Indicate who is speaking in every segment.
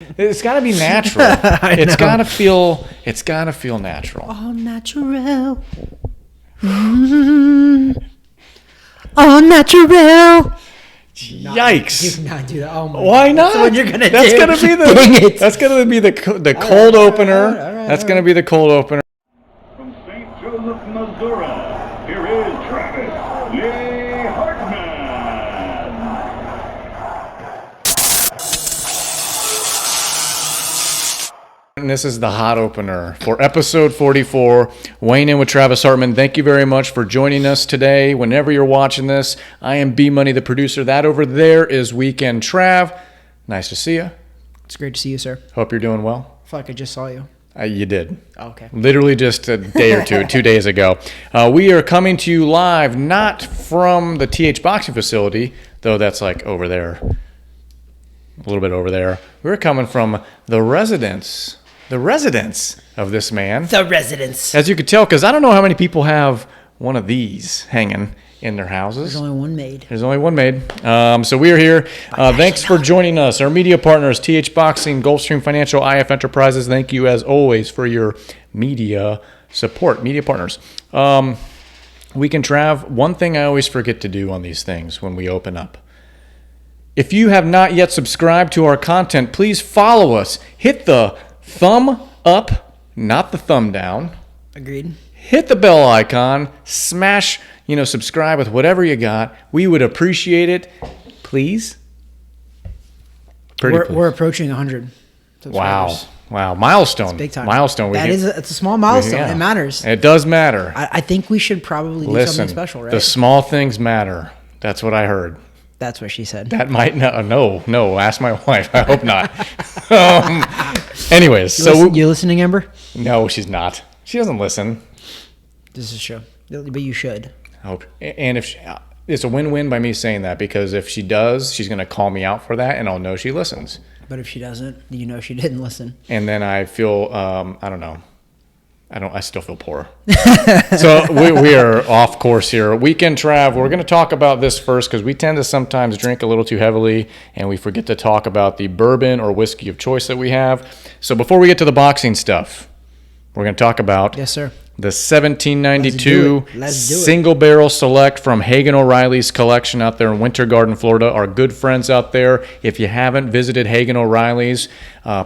Speaker 1: It's got to be natural. It's got to feel. It's got to feel natural.
Speaker 2: All natural. All natural.
Speaker 1: Yikes!
Speaker 2: Do not do that. Oh my
Speaker 1: Why
Speaker 2: God.
Speaker 1: not?
Speaker 2: That's what you're gonna
Speaker 1: that's
Speaker 2: do.
Speaker 1: Gonna be the.
Speaker 2: Dang it.
Speaker 1: That's gonna be the cold opener.
Speaker 2: All right,
Speaker 1: that's gonna be the cold opener.
Speaker 3: From St. Joseph, Missouri, here is Travis Lee Hartman.
Speaker 1: And this is the hot opener for episode 44. Weighing in with Travis Hartman. Thank you very much for joining us today. Whenever you're watching this, I am B Money, the producer. That over there is Weekend Trav. Nice to see you.
Speaker 2: It's great to see you, sir.
Speaker 1: Hope you're doing well.
Speaker 2: I feel like I just saw you.
Speaker 1: You did.
Speaker 2: Oh, okay.
Speaker 1: Literally just a day or two, 2 days ago. We are coming to you live, not from the TH Boxing facility, though that's like over there, a little bit over there. We're coming from the residence of this man.
Speaker 2: The residence.
Speaker 1: As you could tell, because I don't know how many people have one of these hanging in their houses.
Speaker 2: There's only one made.
Speaker 1: There's only one made. So we are here. Thanks for joining us. Our media partners, TH Boxing, Gulfstream Financial, IF Enterprises. Thank you, as always, for your media support, media partners. Weekend Trav, one thing I always forget to do on these things when we open up. If you have not yet subscribed to our content, please follow us. Hit the thumb up, not the thumb down.
Speaker 2: Agreed.
Speaker 1: Hit the bell icon, smash, subscribe with whatever you got. We would appreciate it. Please.
Speaker 2: We're approaching 100 subscribers.
Speaker 1: Wow. Milestone.
Speaker 2: It's big time.
Speaker 1: Milestone.
Speaker 2: It's a small milestone.
Speaker 1: Yeah.
Speaker 2: It matters.
Speaker 1: It does matter.
Speaker 2: I think we should probably do something special, right?
Speaker 1: The small things matter. That's what I heard.
Speaker 2: That's what she said.
Speaker 1: That might not. No. Ask my wife. I hope not. Anyways,
Speaker 2: You listening, Amber?
Speaker 1: No, she's not. She doesn't listen.
Speaker 2: This is a show, but you should.
Speaker 1: I hope. And if it's a win-win by me saying that, because if she does, she's going to call me out for that, and I'll know she listens.
Speaker 2: But if she doesn't, she didn't listen.
Speaker 1: And then I feel, I don't know. I still feel poor. So we are off course here. Weekend Trav, we're going to talk about this first because we tend to sometimes drink a little too heavily and we forget to talk about the bourbon or whiskey of choice that we have. So before we get to the boxing stuff, we're going to talk about
Speaker 2: yes, sir.
Speaker 1: The 1792
Speaker 2: Let's do it.
Speaker 1: Single Barrel Select from Hagan O'Reilly's collection out there in Winter Garden, Florida. Our good friends out there. If you haven't visited Hagan O'Reilly's,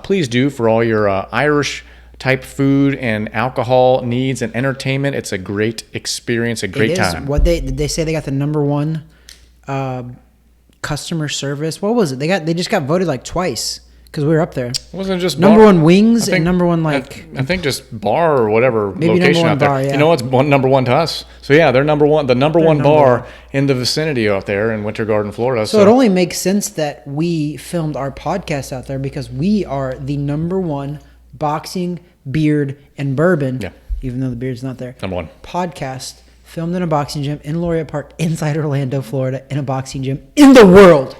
Speaker 1: please do for all your Irish type food and alcohol needs and entertainment. It's a great experience, a great time.
Speaker 2: What they say they got the number one customer service. What was it? They just got voted like twice because we were up there.
Speaker 1: It wasn't just
Speaker 2: number
Speaker 1: bar.
Speaker 2: one wings and number one
Speaker 1: I think just bar or whatever
Speaker 2: maybe
Speaker 1: location out there.
Speaker 2: Bar, yeah.
Speaker 1: You know what's number one to us? So yeah, they're number one. The number one bar in the vicinity out there in Winter Garden, Florida.
Speaker 2: So it only makes sense that we filmed our podcast out there because we are the number one boxing, beard, and bourbon. Yeah. Even though the beard's not there.
Speaker 1: Number one
Speaker 2: podcast filmed in a boxing gym in Laureate Park inside Orlando, Florida, in a boxing gym in the world.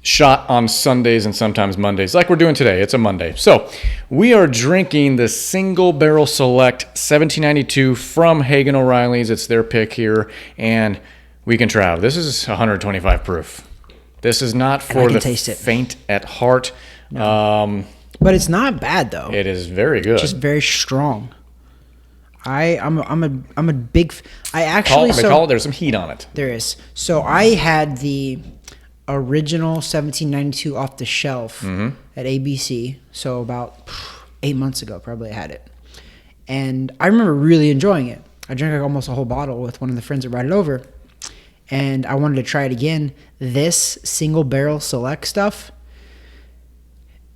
Speaker 1: Shot on Sundays and sometimes Mondays, like we're doing today. It's a Monday. So we are drinking the Single Barrel Select 1792 from Hagan O'Reilly's. It's their pick here. And Weekend Trav, this is 125 proof. This is not for the faint at heart. No.
Speaker 2: But it's not bad though.
Speaker 1: It is very good.
Speaker 2: It's just very strong. I'm a big. I actually
Speaker 1: there's some heat on it.
Speaker 2: There is. So I had the original 1792 off the shelf at ABC. So about 8 months ago, probably I had it, and I remember really enjoying it. I drank like almost a whole bottle with one of the friends that brought it over, and I wanted to try it again. This Single Barrel Select stuff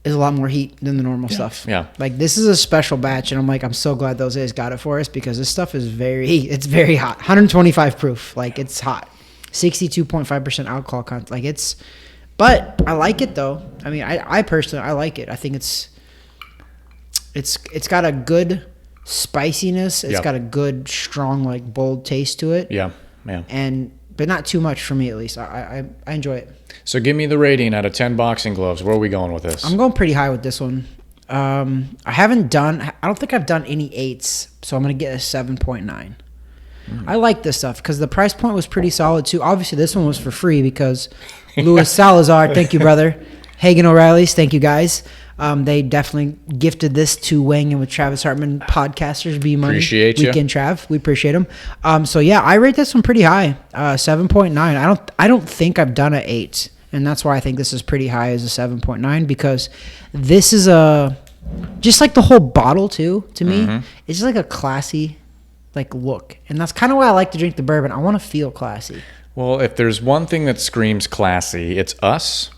Speaker 2: is a lot more heat than the normal stuff.
Speaker 1: Yeah.
Speaker 2: Like this is a special batch, and I'm so glad those guys got it for us because this stuff is it's very hot. 125 proof. Like it's hot. 62.5% alcohol content. Like but I like it though. I mean, I personally I like it. I think it's got a good spiciness. It's got a good strong like bold taste to it.
Speaker 1: Yeah.
Speaker 2: But not too much for me at least. I enjoy it.
Speaker 1: So give me the rating out of 10 boxing gloves. Where are we going with this?
Speaker 2: I'm going pretty high with this one. I don't think I've done any 8s, so I'm going to get a 7.9. I like this stuff because the price point was pretty solid too. Obviously, this one was for free because Luis Salazar, thank you, brother. Hagan O'Reilly's, thank you guys. They definitely gifted this to Weighing In with Travis Hartman podcasters. B Money.
Speaker 1: Appreciate you.
Speaker 2: Weekend Trav. We appreciate them. So yeah, I rate this one pretty high. 7.9. I don't think I've done an 8. And that's why I think this is pretty high as a 7.9, because this is just like the whole bottle too, to me. It's just like a classy like look. And that's kind of why I like to drink the bourbon. I want to feel classy.
Speaker 1: Well, if there's one thing that screams classy, it's us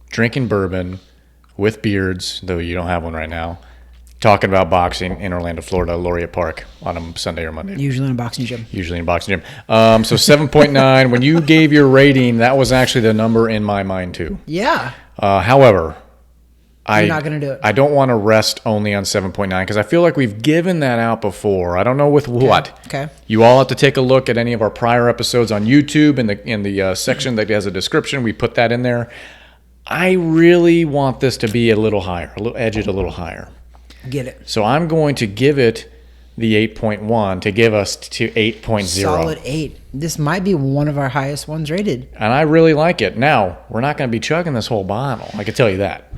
Speaker 1: drinking bourbon with beards, though you don't have one right now, talking about boxing in Orlando, Florida, Laureate Park on a Sunday or Monday.
Speaker 2: Usually in a boxing gym.
Speaker 1: So 7.9. When you gave your rating, that was actually the number in my mind too.
Speaker 2: Yeah.
Speaker 1: However,
Speaker 2: You're not going to do it.
Speaker 1: I don't want to rest only on 7.9 because I feel like we've given that out before. I don't know with what.
Speaker 2: Okay.
Speaker 1: You all have to take a look at any of our prior episodes on YouTube in the section that has a description. We put that in there. I really want this to be a little higher, edge it a little higher.
Speaker 2: Get it.
Speaker 1: So I'm going to give it the 8.1 to give us to 8.0.
Speaker 2: Solid 8. This might be one of our highest ones rated.
Speaker 1: And I really like it. Now, we're not going to be chugging this whole bottle. I can tell you that.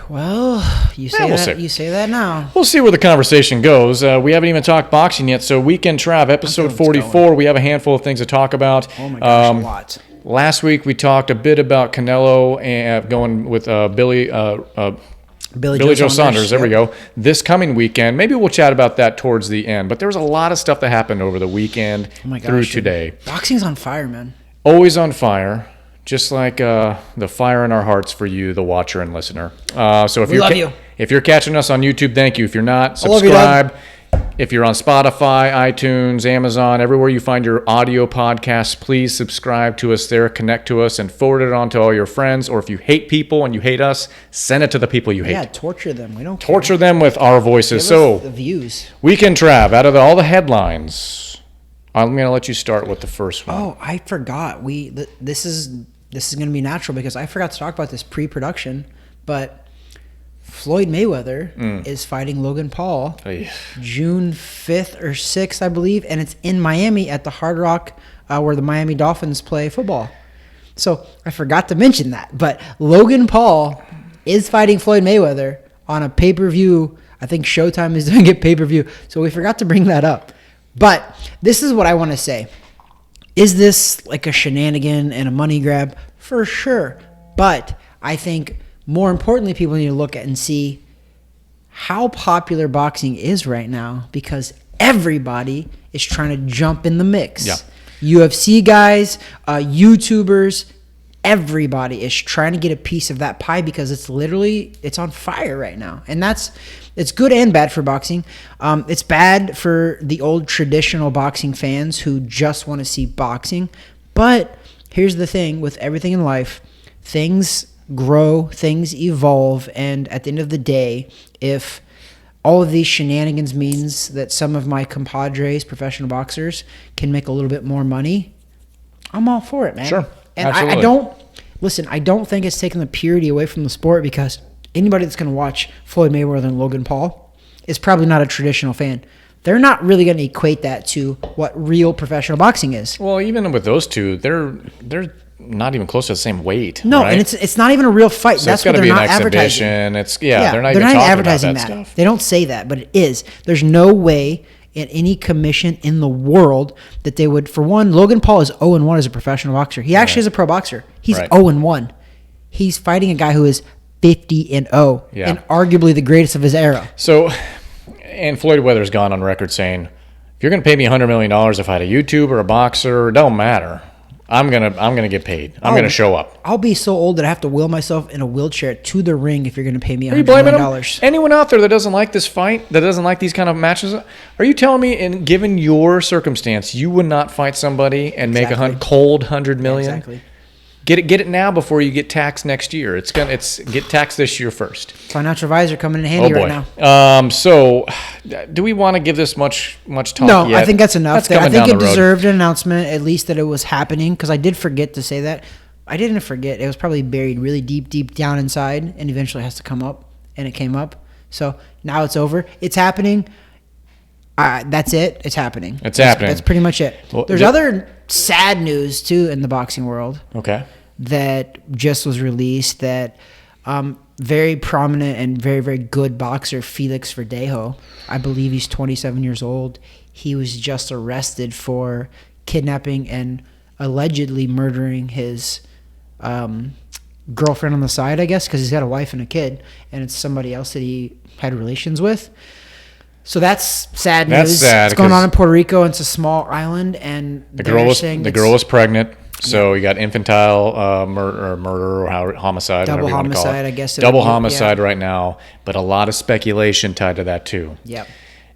Speaker 2: Well, you say
Speaker 1: we'll
Speaker 2: that.
Speaker 1: see.
Speaker 2: You say that now.
Speaker 1: We'll see where the conversation goes. We haven't even talked boxing yet. So Weekend Trav, episode 44. We have a handful of things to talk about.
Speaker 2: Oh my gosh, a lot.
Speaker 1: Last week we talked a bit about Canelo and going with Billy Joe Saunders. There we go. This coming weekend, maybe we'll chat about that towards the end. But there was a lot of stuff that happened over the weekend through today.
Speaker 2: Boxing's on fire, man.
Speaker 1: Always on fire. Just like the fire in our hearts for you, the watcher and listener. So if you're catching us on YouTube, thank you. If you're not, subscribe. If you're on Spotify, iTunes, Amazon, everywhere you find your audio podcasts, please subscribe to us there, connect to us, and forward it on to all your friends. Or if you hate people and you hate us, send it to the people you hate.
Speaker 2: Yeah, torture them. We don't
Speaker 1: torture them with our voices.
Speaker 2: Give us the views.
Speaker 1: Weekend Trav, out of all the headlines, I'm going to let you start with the first one.
Speaker 2: Oh, I forgot. This is going to be natural because I forgot to talk about this pre-production, but Floyd Mayweather is fighting Logan Paul June 5th or 6th, I believe, and it's in Miami at the Hard Rock where the Miami Dolphins play football. So I forgot to mention that, but Logan Paul is fighting Floyd Mayweather on a pay-per-view. I think Showtime is doing it pay-per-view, so we forgot to bring that up. But this is what I want to say. Is this like a shenanigan and a money grab? For sure. But I think more importantly, people need to look at and see how popular boxing is right now because everybody is trying to jump in the mix.
Speaker 1: Yeah.
Speaker 2: UFC guys, YouTubers, everybody is trying to get a piece of that pie because it's on fire right now. And it's good and bad for boxing. It's bad for the old traditional boxing fans who just want to see boxing. But here's the thing with everything in life, things grow, things evolve, and at the end of the day, if all of these shenanigans means that some of my compadres, professional boxers, can make a little bit more money, I'm all for it, man.
Speaker 1: Sure.
Speaker 2: And
Speaker 1: absolutely.
Speaker 2: I don't think it's taking the purity away from the sport because anybody that's going to watch Floyd Mayweather and Logan Paul is probably not a traditional fan. They're not really going to equate that to what real professional boxing is.
Speaker 1: Well, even with those two, they're not even close to the same weight.
Speaker 2: No,
Speaker 1: right?
Speaker 2: And it's not even a real fight.
Speaker 1: So
Speaker 2: that's
Speaker 1: it's
Speaker 2: what they're
Speaker 1: be
Speaker 2: not
Speaker 1: an
Speaker 2: advertising.
Speaker 1: They're not even
Speaker 2: advertising
Speaker 1: about that stuff.
Speaker 2: They don't say that, but it is. There's no way in any commission in the world that they would. For one, Logan Paul is 0-1 as a professional boxer. He actually is a pro boxer. He's 0-1. He's fighting a guy who is 50-0 and arguably the greatest of his era.
Speaker 1: So, and Floyd Mayweather's gone on record saying, if you're going to pay me $100 million if I had a YouTuber, a boxer, it don't matter. I'm gonna get paid. I'm gonna show up.
Speaker 2: I'll be so old that I have to wheel myself in a wheelchair to the ring if you're gonna pay me $100
Speaker 1: Are you blaming
Speaker 2: million.
Speaker 1: Anyone out there that doesn't like this fight, that doesn't like these kind of matches, are you telling me, given your circumstance, you would not fight somebody and make a cold $100 million?
Speaker 2: Exactly.
Speaker 1: Get it now before you get taxed next year. It's get taxed this year first.
Speaker 2: Financial advisor coming in handy right
Speaker 1: now. So, do we want to give this much talk?
Speaker 2: No,
Speaker 1: yet?
Speaker 2: I think that's enough. I think it
Speaker 1: deserved
Speaker 2: deserved an announcement, at least that it was happening, because I did forget to say that. I didn't forget. It was probably buried really deep down inside, and eventually has to come up, and it came up. So now it's over. It's happening. That's it. It's happening. That's pretty much it.
Speaker 1: Well,
Speaker 2: there's other sad news too in the boxing world.
Speaker 1: Okay.
Speaker 2: That just was released that very prominent and very, very good boxer, Felix Verdejo. I believe he's 27 years old. He was just arrested for kidnapping and allegedly murdering his girlfriend on the side, I guess, because he's got a wife and a kid, and it's somebody else that he had relations with. So that's sad news.
Speaker 1: That's sad.
Speaker 2: It's going on in Puerto Rico. It's a small island, and
Speaker 1: The girl was pregnant, so you got infantile murder or homicide.
Speaker 2: Double
Speaker 1: whatever you want to call
Speaker 2: homicide,
Speaker 1: it.
Speaker 2: I guess.
Speaker 1: Double homicide right now, but a lot of speculation tied to that too.
Speaker 2: Yep.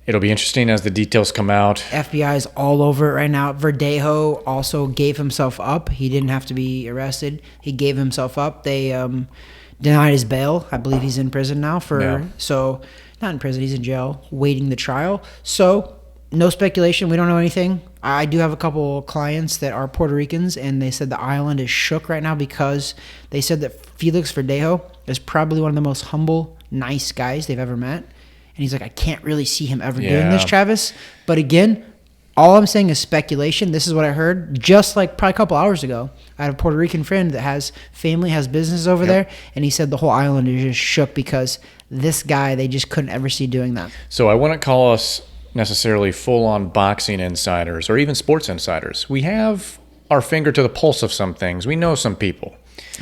Speaker 1: It'll be interesting as the details come out.
Speaker 2: FBI is all over it right now. Verdejo also gave himself up. He didn't have to be arrested. He gave himself up. They denied his bail. I believe he's in prison now so not in prison, he's in jail waiting the trial. So no speculation. We don't know anything. I do have a couple clients that are Puerto Ricans, and they said the island is shook right now because they said that Felix Verdejo is probably one of the most humble, nice guys they've ever met. And he's like, I can't really see him ever doing this, Travis. But again, all I'm saying is speculation. This is what I heard just like probably a couple hours ago. I had a Puerto Rican friend that has family, has business over there. And he said the whole island is just shook because this guy, they just couldn't ever see doing that.
Speaker 1: So I wouldn't call us necessarily full-on boxing insiders or even sports insiders. We have our finger to the pulse of some things. We know some people.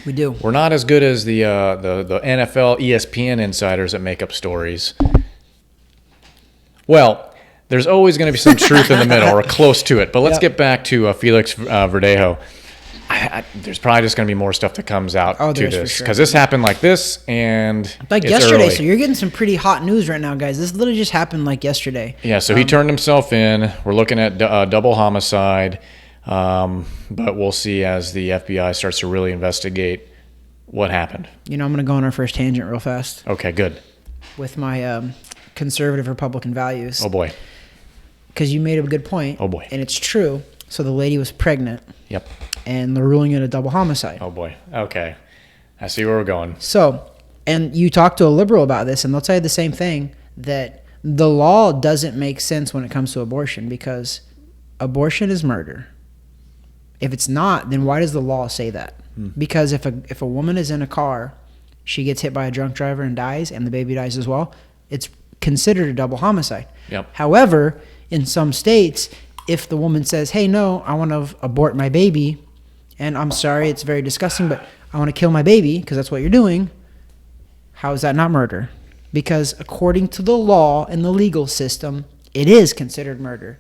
Speaker 2: We do.
Speaker 1: We're not as good as the NFL, ESPN insiders that make up stories. Well, there's always going to be some truth in the middle or close to it. But let's get back to Felix Verdejo. There's probably just going to be more stuff that comes out to this because this happened like this and
Speaker 2: like
Speaker 1: it's
Speaker 2: yesterday.
Speaker 1: early.
Speaker 2: So you're getting some pretty hot news right now, guys. This literally just happened like yesterday.
Speaker 1: Yeah, so he turned himself in. We're looking at double homicide, but we'll see as the FBI starts to really investigate what happened.
Speaker 2: You know, I'm going to go on our first tangent real fast.
Speaker 1: Okay, good.
Speaker 2: With my conservative Republican values.
Speaker 1: Oh, boy.
Speaker 2: Because you made a good point.
Speaker 1: Oh, boy.
Speaker 2: And it's true. So the lady was pregnant.
Speaker 1: Yep.
Speaker 2: And they're ruling it a double homicide.
Speaker 1: Oh, boy. Okay. I see where we're going.
Speaker 2: So, and you talk to a liberal about this, and they'll tell you the same thing, that the law doesn't make sense when it comes to abortion because abortion is murder. If it's not, then why does the law say that? Because if a woman is in a car, she gets hit by a drunk driver and dies, and the baby dies as well, it's considered a double homicide.
Speaker 1: Yep.
Speaker 2: However, in some states, if the woman says, hey, no, I want to abort my baby, and I'm sorry, it's very disgusting, but I want to kill my baby because that's what you're doing, how is that not murder? Because according to the law and the legal system, it is considered murder.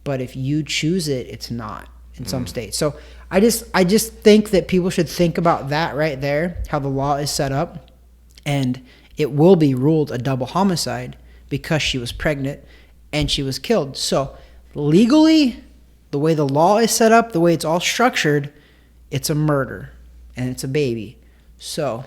Speaker 2: But if you choose it, it's not in some states. So I just think that people should think about that right there, how the law is set up, and it will be ruled a double homicide because she was pregnant and she was killed. So legally, the way the law is set up, the way it's all structured, it's a murder and it's a baby. So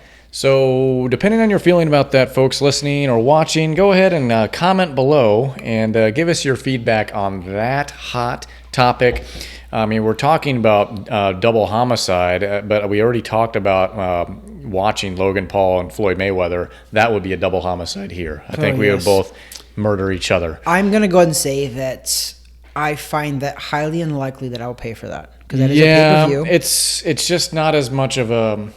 Speaker 1: depending on your feeling about that, folks listening or watching, go ahead and comment below and give us your feedback on that hot topic. I mean, we're talking about double homicide, but we already talked about watching Logan Paul and Floyd Mayweather. That would be a double homicide here. I think we would both murder each other.
Speaker 2: I'm going to go ahead and say that I find that highly unlikely that I'll pay for that. Because that is a pay-per-view.
Speaker 1: It's just not as much of a...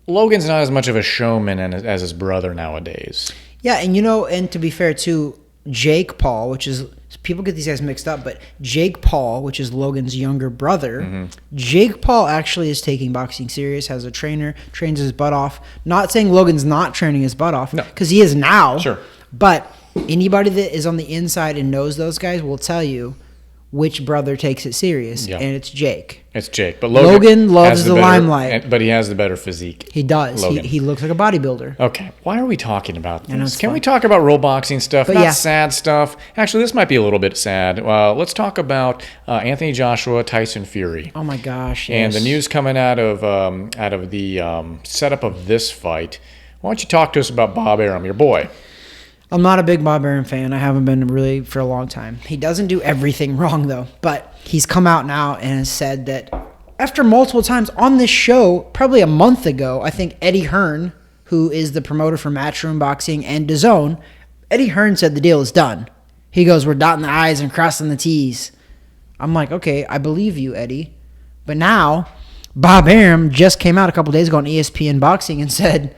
Speaker 1: Logan's not as much of a showman as his brother nowadays.
Speaker 2: Yeah, and you know, and to be fair too, Jake Paul, which is... People get these guys mixed up, but Jake Paul, which is Logan's younger brother, Jake Paul actually is taking boxing serious, has a trainer, trains his butt off. Not saying Logan's not training his butt off, because he is now.
Speaker 1: Sure.
Speaker 2: But anybody that is on the inside and knows those guys will tell you which brother takes it serious, and it's Jake.
Speaker 1: It's Jake, but
Speaker 2: Logan loves the limelight,
Speaker 1: but he has the better physique.
Speaker 2: He does. He looks like a bodybuilder.
Speaker 1: Okay, why are we talking about this? Can we talk about real boxing stuff, not sad stuff? Actually, this might be a little bit sad. Let's talk about Anthony Joshua, Tyson Fury.
Speaker 2: Oh my gosh! Yes.
Speaker 1: And the news coming out of the setup of this fight. Why don't you talk to us about Bob Arum, your boy?
Speaker 2: I'm not a big Bob Arum fan. I haven't been really for a long time. He doesn't do everything wrong, though. But he's come out now and has said that after multiple times on this show, probably a month ago, I think Eddie Hearn, who is the promoter for Matchroom Boxing and DAZN, Eddie Hearn said the deal is done. He goes, we're dotting the I's and crossing the T's. I'm like, okay, I believe you, Eddie. But now, Bob Arum just came out a couple days ago on ESPN Boxing and said,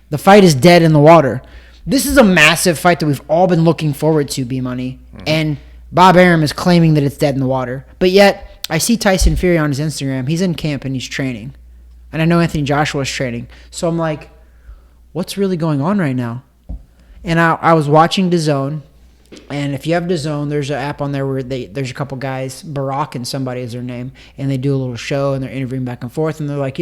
Speaker 2: The fight is dead in the water. This is a massive fight that we've all been looking forward to, B-Money. And Bob Arum is claiming that it's dead in the water. But yet, I see Tyson Fury on his Instagram. He's in camp and he's training. And I know Anthony Joshua is training. So I'm like, what's really going on right now? And I was watching DAZN. And if you have DAZN, there's an app on there where there's a couple guys, Barack and somebody is their name, and they do a little show and they're interviewing back and forth. And they're like,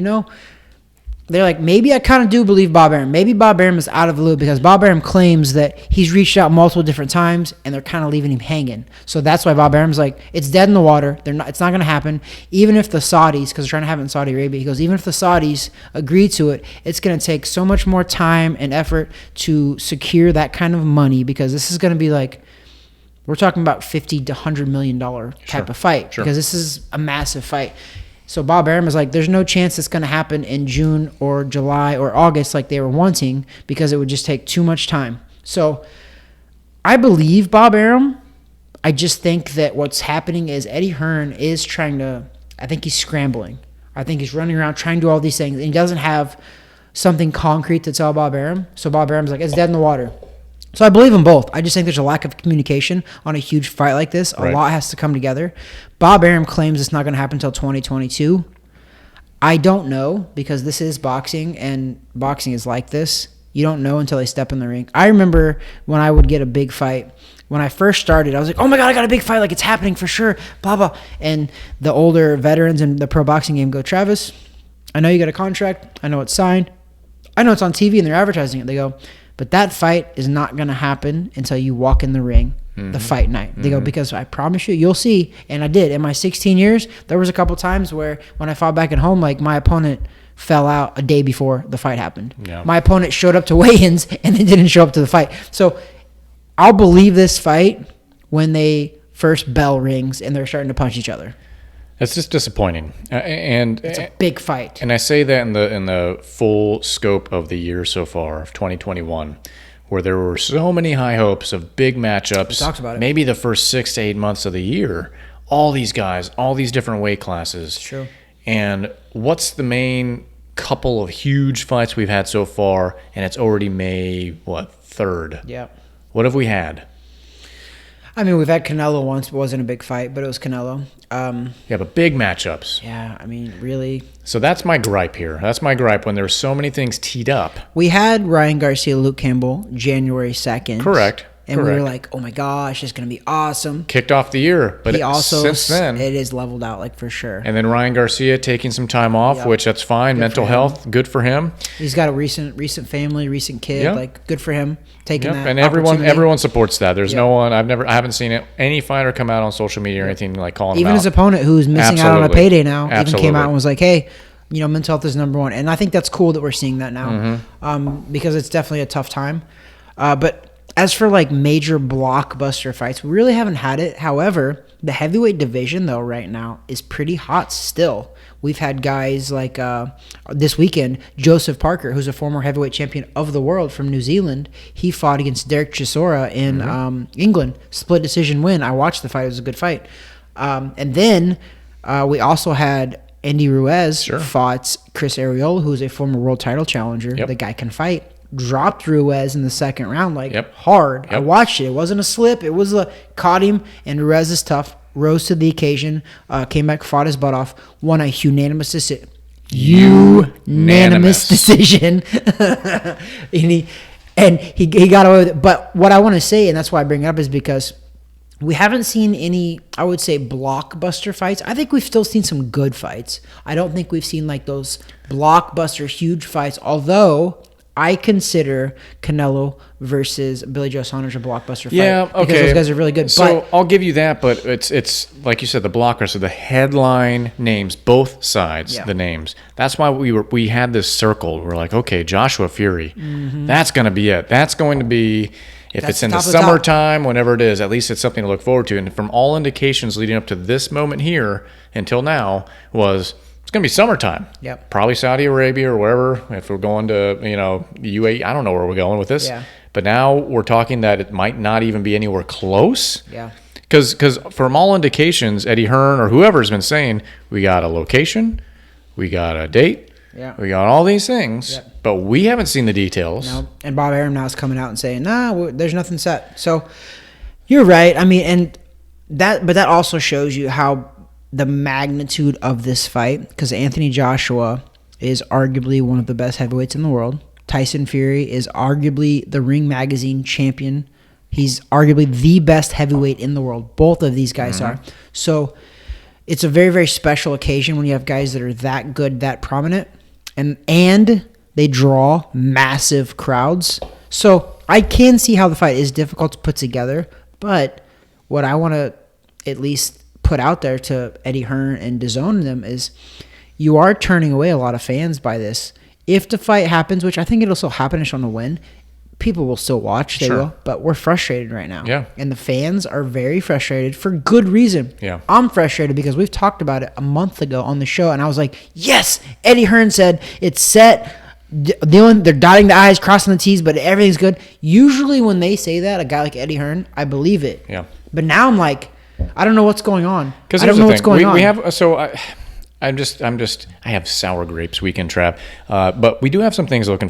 Speaker 2: they're like, maybe I kind of do believe Bob Arum. Maybe Bob Arum is out of the loop because Bob Arum claims that he's reached out multiple different times and they're kind of leaving him hanging. So that's why Bob Arum's like, it's dead in the water. It's not going to happen. Even if the Saudis, because they're trying to have it in Saudi Arabia, he goes, even if the Saudis agree to it, it's going to take so much more time and effort to secure that kind of money because this is going to be like, we're talking about $50 to $100 million type of fight because this is a massive fight. So Bob Arum is like, there's no chance it's going to happen in June or July or August like they were wanting because it would just take too much time. So I believe Bob Arum. I just think that what's happening is Eddie Hearn is trying to, I think he's scrambling. I think he's running around trying to do all these things. And he doesn't have something concrete to tell Bob Arum. So Bob Arum's like, it's dead in the water. So I believe them both. I just think there's a lack of communication on a huge fight like this. A lot has to come together. Bob Arum claims it's not going to happen until 2022. I don't know because this is boxing, and boxing is like this. You don't know until they step in the ring. I remember when I would get a big fight. When I first started, I was like, oh my God, I got a big fight. Like, it's happening for sure, blah, blah. And the older veterans in the pro boxing game go, Travis, I know you got a contract. I know it's signed. I know it's on TV and they're advertising it. They go, but that fight is not going to happen until you walk in the ring the fight night. They go, because I promise you'll see. And I did. In my 16 years, there was a couple times where when I fought back at home, like my opponent fell out a day before the fight happened. Yeah. My opponent showed up to weigh-ins and then didn't show up to the fight. So I'll believe this fight when they first bell rings and they're starting to punch each other.
Speaker 1: It's just disappointing, and
Speaker 2: it's a big fight.
Speaker 1: And I say that in the full scope of the year so far of 2021, where there were so many high hopes of big matchups. We
Speaker 2: talked about it.
Speaker 1: Maybe the first 6 to 8 months of the year, all these guys, all these different weight classes.
Speaker 2: True.
Speaker 1: And what's the main couple of huge fights we've had so far? And it's already May 3rd.
Speaker 2: Yeah.
Speaker 1: What have we had?
Speaker 2: I mean, we've had Canelo once. It wasn't a big fight, but it was Canelo.
Speaker 1: Yeah, but big matchups.
Speaker 2: Yeah, I mean, really.
Speaker 1: So that's my gripe here. That's my gripe when there's so many things teed up.
Speaker 2: We had Ryan Garcia, Luke Campbell, January 2nd.
Speaker 1: Correct.
Speaker 2: And we were like, oh my gosh, it's going to be awesome.
Speaker 1: Kicked off the year. But
Speaker 2: since then, it is leveled out, like, for sure.
Speaker 1: And then Ryan Garcia taking some time off, which that's fine. Mental health, good for him.
Speaker 2: He's got a recent family, recent kid. Like, good for him taking that.
Speaker 1: And everyone supports that. There's no one. I haven't seen any fighter come out on social media or anything like calling him out.
Speaker 2: Even his opponent, who's missing out on a payday now, even came out and was like, hey, mental health is number one. And I think that's cool that we're seeing that now, because it's definitely a tough time. But as for like major blockbuster fights, we really haven't had it. However, the heavyweight division though right now is pretty hot still. We've had guys like this weekend, Joseph Parker, who's a former heavyweight champion of the world from New Zealand. He fought against Derek Chisora in England, split decision win. I watched the fight; it was a good fight. And then we also had Andy Ruiz fought Chris Arreola, who's a former world title challenger. The guy can fight. Dropped Ruiz in the second round hard. I watched it. It wasn't a slip. It was caught him, and Ruiz is tough. Rose to the occasion. Came back, fought his butt off. Won a unanimous decision. and he got away with it. But what I want to say, and that's why I bring it up, is because we haven't seen any, I would say, blockbuster fights. I think we've still seen some good fights. I don't think we've seen like those blockbuster huge fights, although I consider Canelo versus Billy Joe Saunders a blockbuster fight.
Speaker 1: Yeah, okay.
Speaker 2: Because those guys are really good.
Speaker 1: So I'll give you that, but it's like you said, the blockers, so the headline names, both sides, the names. That's why we had this circle. We're like, okay, Joshua Fury, that's going to be it. That's going to be, if it's in the summertime, whenever it is, at least it's something to look forward to. And from all indications leading up to this moment here until now was, it's going to be summertime.
Speaker 2: Yep.
Speaker 1: Probably Saudi Arabia or wherever. If we're going to, UAE, I don't know where we're going with this.
Speaker 2: Yeah.
Speaker 1: But now we're talking that it might not even be anywhere close.
Speaker 2: Yeah.
Speaker 1: Because from all indications, Eddie Hearn or whoever's been saying, we got a location, we got a date, we got all these things, but we haven't seen the details.
Speaker 2: No, and Bob Arum now is coming out and saying, "Nah, there's nothing set." So you're right. I mean, but that also shows you how the magnitude of this fight, because Anthony Joshua is arguably one of the best heavyweights in the world. Tyson Fury is arguably the Ring Magazine champion. He's arguably the best heavyweight in the world. Both of these guys are. So it's a very, very special occasion when you have guys that are that good, that prominent, and they draw massive crowds. So I can see how the fight is difficult to put together, but what I want to at least put out there to Eddie Hearn and DAZN and them is you are turning away a lot of fans by this. If the fight happens, which I think it'll still happen if Sean will win, people will still watch. They will. But we're frustrated right now.
Speaker 1: Yeah.
Speaker 2: And the fans are very frustrated for good reason.
Speaker 1: Yeah.
Speaker 2: I'm frustrated because we've talked about it a month ago on the show, and I was like, yes, Eddie Hearn said it's set. They're dotting the I's, crossing the T's, but everything's good. Usually when they say that, a guy like Eddie Hearn, I believe it.
Speaker 1: Yeah.
Speaker 2: But now I'm like, I don't know what's going on.
Speaker 1: Because
Speaker 2: I don't know what's going on.
Speaker 1: We have I have sour grapes weekend trap, but we do have some things to look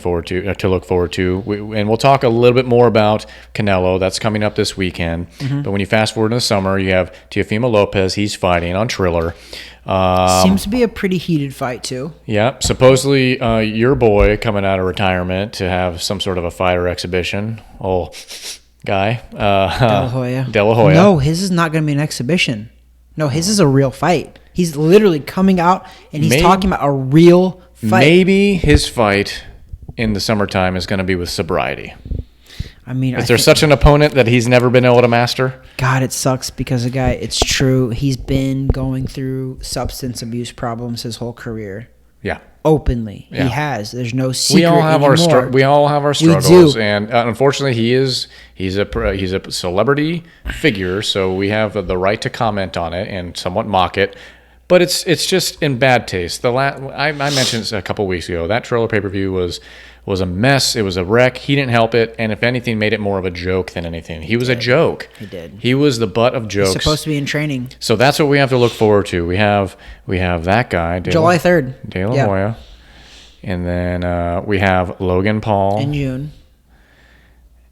Speaker 1: forward to. And we'll talk a little bit more about Canelo. That's coming up this weekend. But when you fast forward in the summer, you have Teofimo Lopez. He's fighting on Triller.
Speaker 2: Seems to be a pretty heated fight too.
Speaker 1: Yeah, supposedly your boy coming out of retirement to have some sort of a fighter exhibition. Oh, guy,
Speaker 2: De La Hoya.
Speaker 1: De La Hoya.
Speaker 2: No, his is not going to be an exhibition. No, his is a real fight. He's literally coming out and he's talking about a real fight.
Speaker 1: Maybe his fight in the summertime is going to be with sobriety.
Speaker 2: I mean,
Speaker 1: is there such an opponent that he's never been able to master?
Speaker 2: God, it sucks because the guy, it's true. He's been going through substance abuse problems his whole career.
Speaker 1: Yeah.
Speaker 2: Openly.
Speaker 1: Yeah.
Speaker 2: He has. There's no secret
Speaker 1: We all have
Speaker 2: anymore.
Speaker 1: we all have our struggles,
Speaker 2: We do.
Speaker 1: and unfortunately, he's a celebrity figure, so we have the right to comment on it and somewhat mock it. But it's just in bad taste. I mentioned this a couple weeks ago. That Triller pay-per-view was a mess. It was a wreck. He didn't help it, and if anything, made it more of a joke than anything. He was a joke.
Speaker 2: He did.
Speaker 1: He was the butt of jokes.
Speaker 2: He's supposed to be in training.
Speaker 1: So that's what we have to look forward to. We have that guy,
Speaker 2: July 3rd.
Speaker 1: De La Hoya, and then we have Logan Paul
Speaker 2: in June.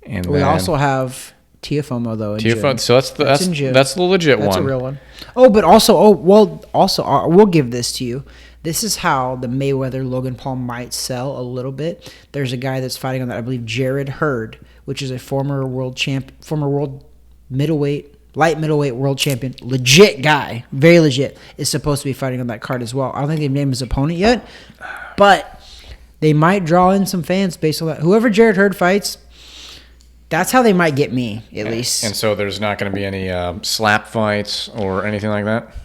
Speaker 1: And
Speaker 2: we
Speaker 1: then
Speaker 2: also have Teofimo though in June.
Speaker 1: So that's
Speaker 2: in June.
Speaker 1: that's the legit one.
Speaker 2: That's a real one. Oh, but also, we'll give this to you. This is how the Mayweather Logan Paul might sell a little bit. There's a guy that's fighting on that, I believe, Jared Hurd, which is a former world light middleweight world champion, legit guy, very legit, is supposed to be fighting on that card as well. I don't think they've named his opponent yet, but they might draw in some fans based on that. Whoever Jared Hurd fights, that's how they might get me, at least.
Speaker 1: And so there's not going to be any slap fights or anything like that?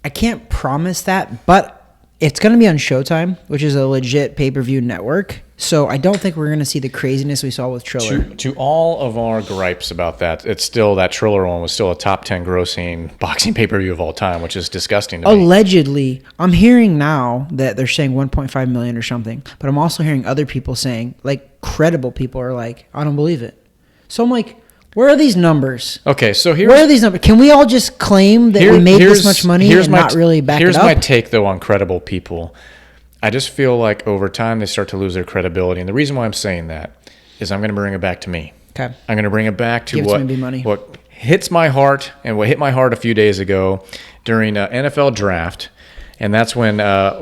Speaker 2: I can't promise that, but it's going to be on Showtime, which is a legit pay-per-view network. So I don't think we're going to see the craziness we saw with Triller.
Speaker 1: To all of our gripes about that, it's still that Triller one was still a top 10 grossing boxing pay-per-view of all time, which is disgusting to me.
Speaker 2: Allegedly, I'm hearing now that they're saying 1.5 million or something, but I'm also hearing other people saying, like credible people are like, I don't believe it. So I'm like, where are these numbers?
Speaker 1: Okay, so
Speaker 2: where are these numbers? Can we all just claim that we made this much money and not really back it up?
Speaker 1: Here's my take, though, on credible people. I just feel like over time they start to lose their credibility. And the reason why I'm saying that is I'm going to bring it back to me.
Speaker 2: Okay.
Speaker 1: I'm going to bring it back to
Speaker 2: what
Speaker 1: hits my heart and what hit my heart a few days ago during an NFL draft. And that's when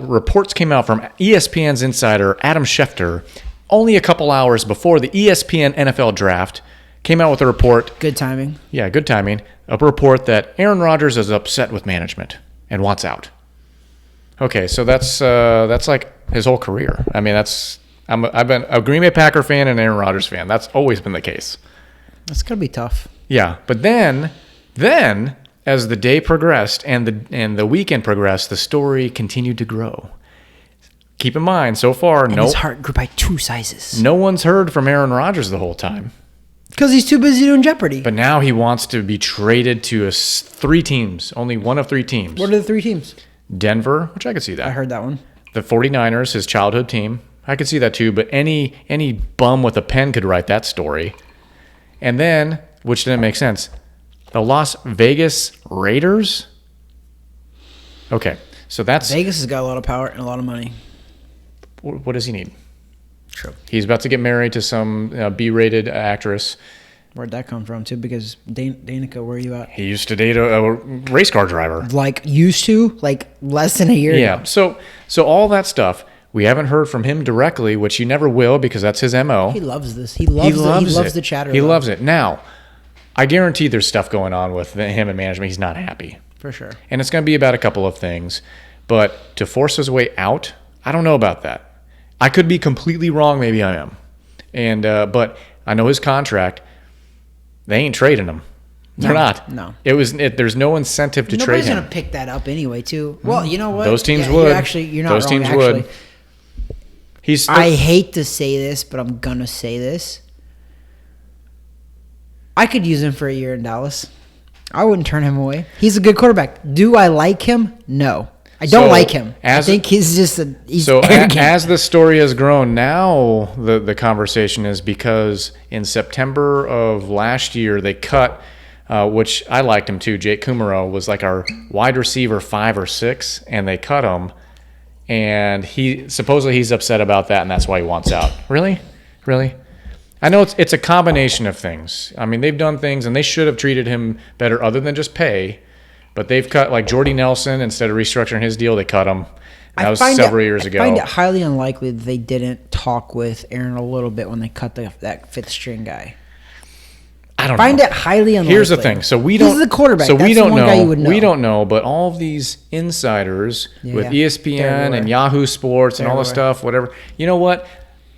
Speaker 1: reports came out from ESPN's insider Adam Schefter only a couple hours before the ESPN NFL draft came out with a report.
Speaker 2: Good timing.
Speaker 1: Yeah, good timing. A report that Aaron Rodgers is upset with management and wants out. Okay, so that's like his whole career. I mean, I've been a Green Bay Packer fan and an Aaron Rodgers fan. That's always been the case.
Speaker 2: That's gonna be tough.
Speaker 1: Yeah, but then as the day progressed and the weekend progressed, the story continued to grow. Keep in mind, so far,
Speaker 2: his heart grew by 2 sizes.
Speaker 1: No one's heard from Aaron Rodgers the whole time.
Speaker 2: Because he's too busy doing Jeopardy.
Speaker 1: But now he wants to be traded to 3 teams, only one of 3 teams.
Speaker 2: What are the 3 teams?
Speaker 1: Denver, which I could see that.
Speaker 2: I heard that one.
Speaker 1: The 49ers, his childhood team. I could see that too, but any bum with a pen could write that story. And then, which didn't make sense, the Las Vegas Raiders? Okay, so that's...
Speaker 2: Vegas has got a lot of power and a lot of money.
Speaker 1: What does he need?
Speaker 2: True.
Speaker 1: He's about to get married to some B-rated actress.
Speaker 2: Where'd that come from, too? Because Danica, where are you at?
Speaker 1: He used to date a race car driver.
Speaker 2: Like, used to? Like, less than a year ago.
Speaker 1: So all that stuff, we haven't heard from him directly, which you never will because that's his MO.
Speaker 2: He loves this. He loves the chatter.
Speaker 1: He loves it. Now, I guarantee there's stuff going on with him and management. He's not happy.
Speaker 2: For sure.
Speaker 1: And it's going to be about a couple of things. But to force his way out, I don't know about that. I could be completely wrong. Maybe I am. And but I know his contract. They ain't trading him. They're not.
Speaker 2: No.
Speaker 1: There's no incentive to trade
Speaker 2: Nobody's
Speaker 1: him.
Speaker 2: going to pick that up anyway, too. Well, you know what?
Speaker 1: Those teams would.
Speaker 2: You're not
Speaker 1: Those
Speaker 2: wrong,
Speaker 1: teams
Speaker 2: actually.
Speaker 1: would.
Speaker 2: I hate to say this, but I'm going to say this. I could use him for a year in Dallas. I wouldn't turn him away. He's a good quarterback. Do I like him? No. I don't like him. I think he's just he's arrogant.
Speaker 1: As the story has grown, now the conversation is because in September of last year they cut, which I liked him too. Jake Kumaro was like our wide receiver 5 or 6, and they cut him. And supposedly he's upset about that, and that's why he wants out. Really? I know it's a combination of things. I mean, they've done things, and they should have treated him better other than just pay. But they've cut, like Jordy Nelson, instead of restructuring his deal, they cut him. That was several years ago.
Speaker 2: I find it highly unlikely that they didn't talk with Aaron a little bit when they cut that 5th string guy.
Speaker 1: I don't
Speaker 2: find
Speaker 1: know.
Speaker 2: it highly unlikely.
Speaker 1: Here's the thing. So we don't.
Speaker 2: He's the quarterback.
Speaker 1: So
Speaker 2: That's
Speaker 1: we don't
Speaker 2: the one
Speaker 1: know.
Speaker 2: guy you would know.
Speaker 1: We don't know. But all of these insiders with ESPN and Yahoo Sports and all this stuff, whatever. You know what?